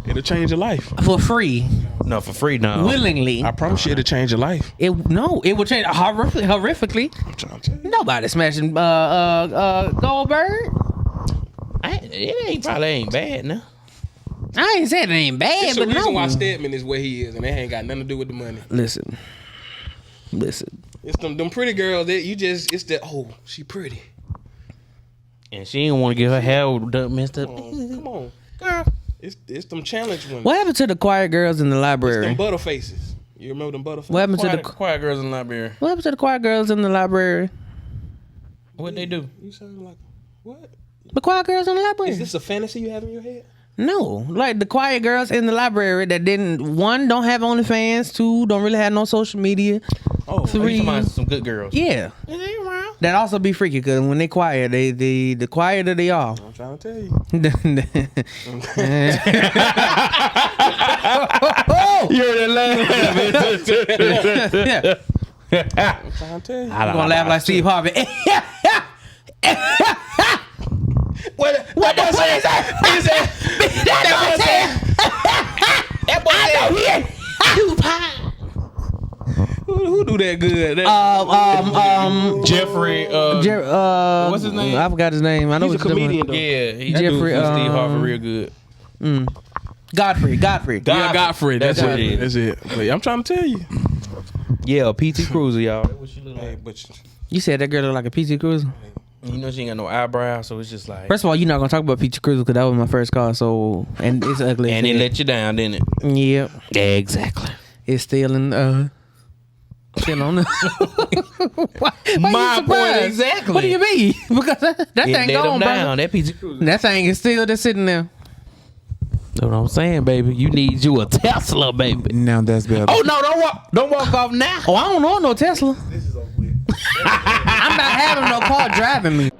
It'll change your life. for free, No, for free, no. willingly. I promise you, it'll change your life. It will change horrifically. I'm trying to tell you. Nobody smashing Goldberg. It probably ain't bad now. I ain't saying it ain't bad, It's the but reason no. why Stedman is where he is, and that ain't got nothing to do with the money. Listen. It's them pretty girls that you just. It's that. Oh, she pretty. And she didn't want to get her hair done messed up. Come on, girl. It's them challenge ones. What happened to the quiet girls in the library? Them butter faces. You remember them butter faces? What happened to the Quiet girls in the library. What happened to the quiet girls in the library? What they do? You sound like what? The quiet girls in the library? Is this a fantasy you have in your head? No, like the quiet girls in the library that didn't don't have OnlyFans, 2 don't really have no social media. Oh, You 3, talking about some good girls. yeah, that also be freaky because when they quiet, the quieter they are. I'm trying to tell you. You're the Yeah, I'm trying to tell you. I'm gonna laugh like Steve Harvey. What boy say? Is that? Who do that good? Jeffrey. What's his name? I forgot his name. I know He's a what you're talking comedian, though. Yeah, he Jeffrey, Steve Harvey real good. about. Godfrey. Yeah, Godfrey. That's what it. it That's it. But I'm trying to tell you. Yeah, PT Cruiser, y'all. Hey, but You said that girl look like a PT Cruiser. You know she ain't got no eyebrows, so it's just like. First of all, you're not gonna talk about PT Cruiser because that was my first car. So and it's ugly. And it let you down, didn't it? Yep. Yeah, exactly. It's still in still on the why My you surprised? point exactly. What do you mean? Because that It thing let gone, him bro. down. That PT Cruiser. That thing is still just sitting there. That's what I'm saying, baby. You need you a Tesla, baby. Now that's better. Oh no, don't walk off now. Oh, I don't know no Tesla. I'm not having no car driving me.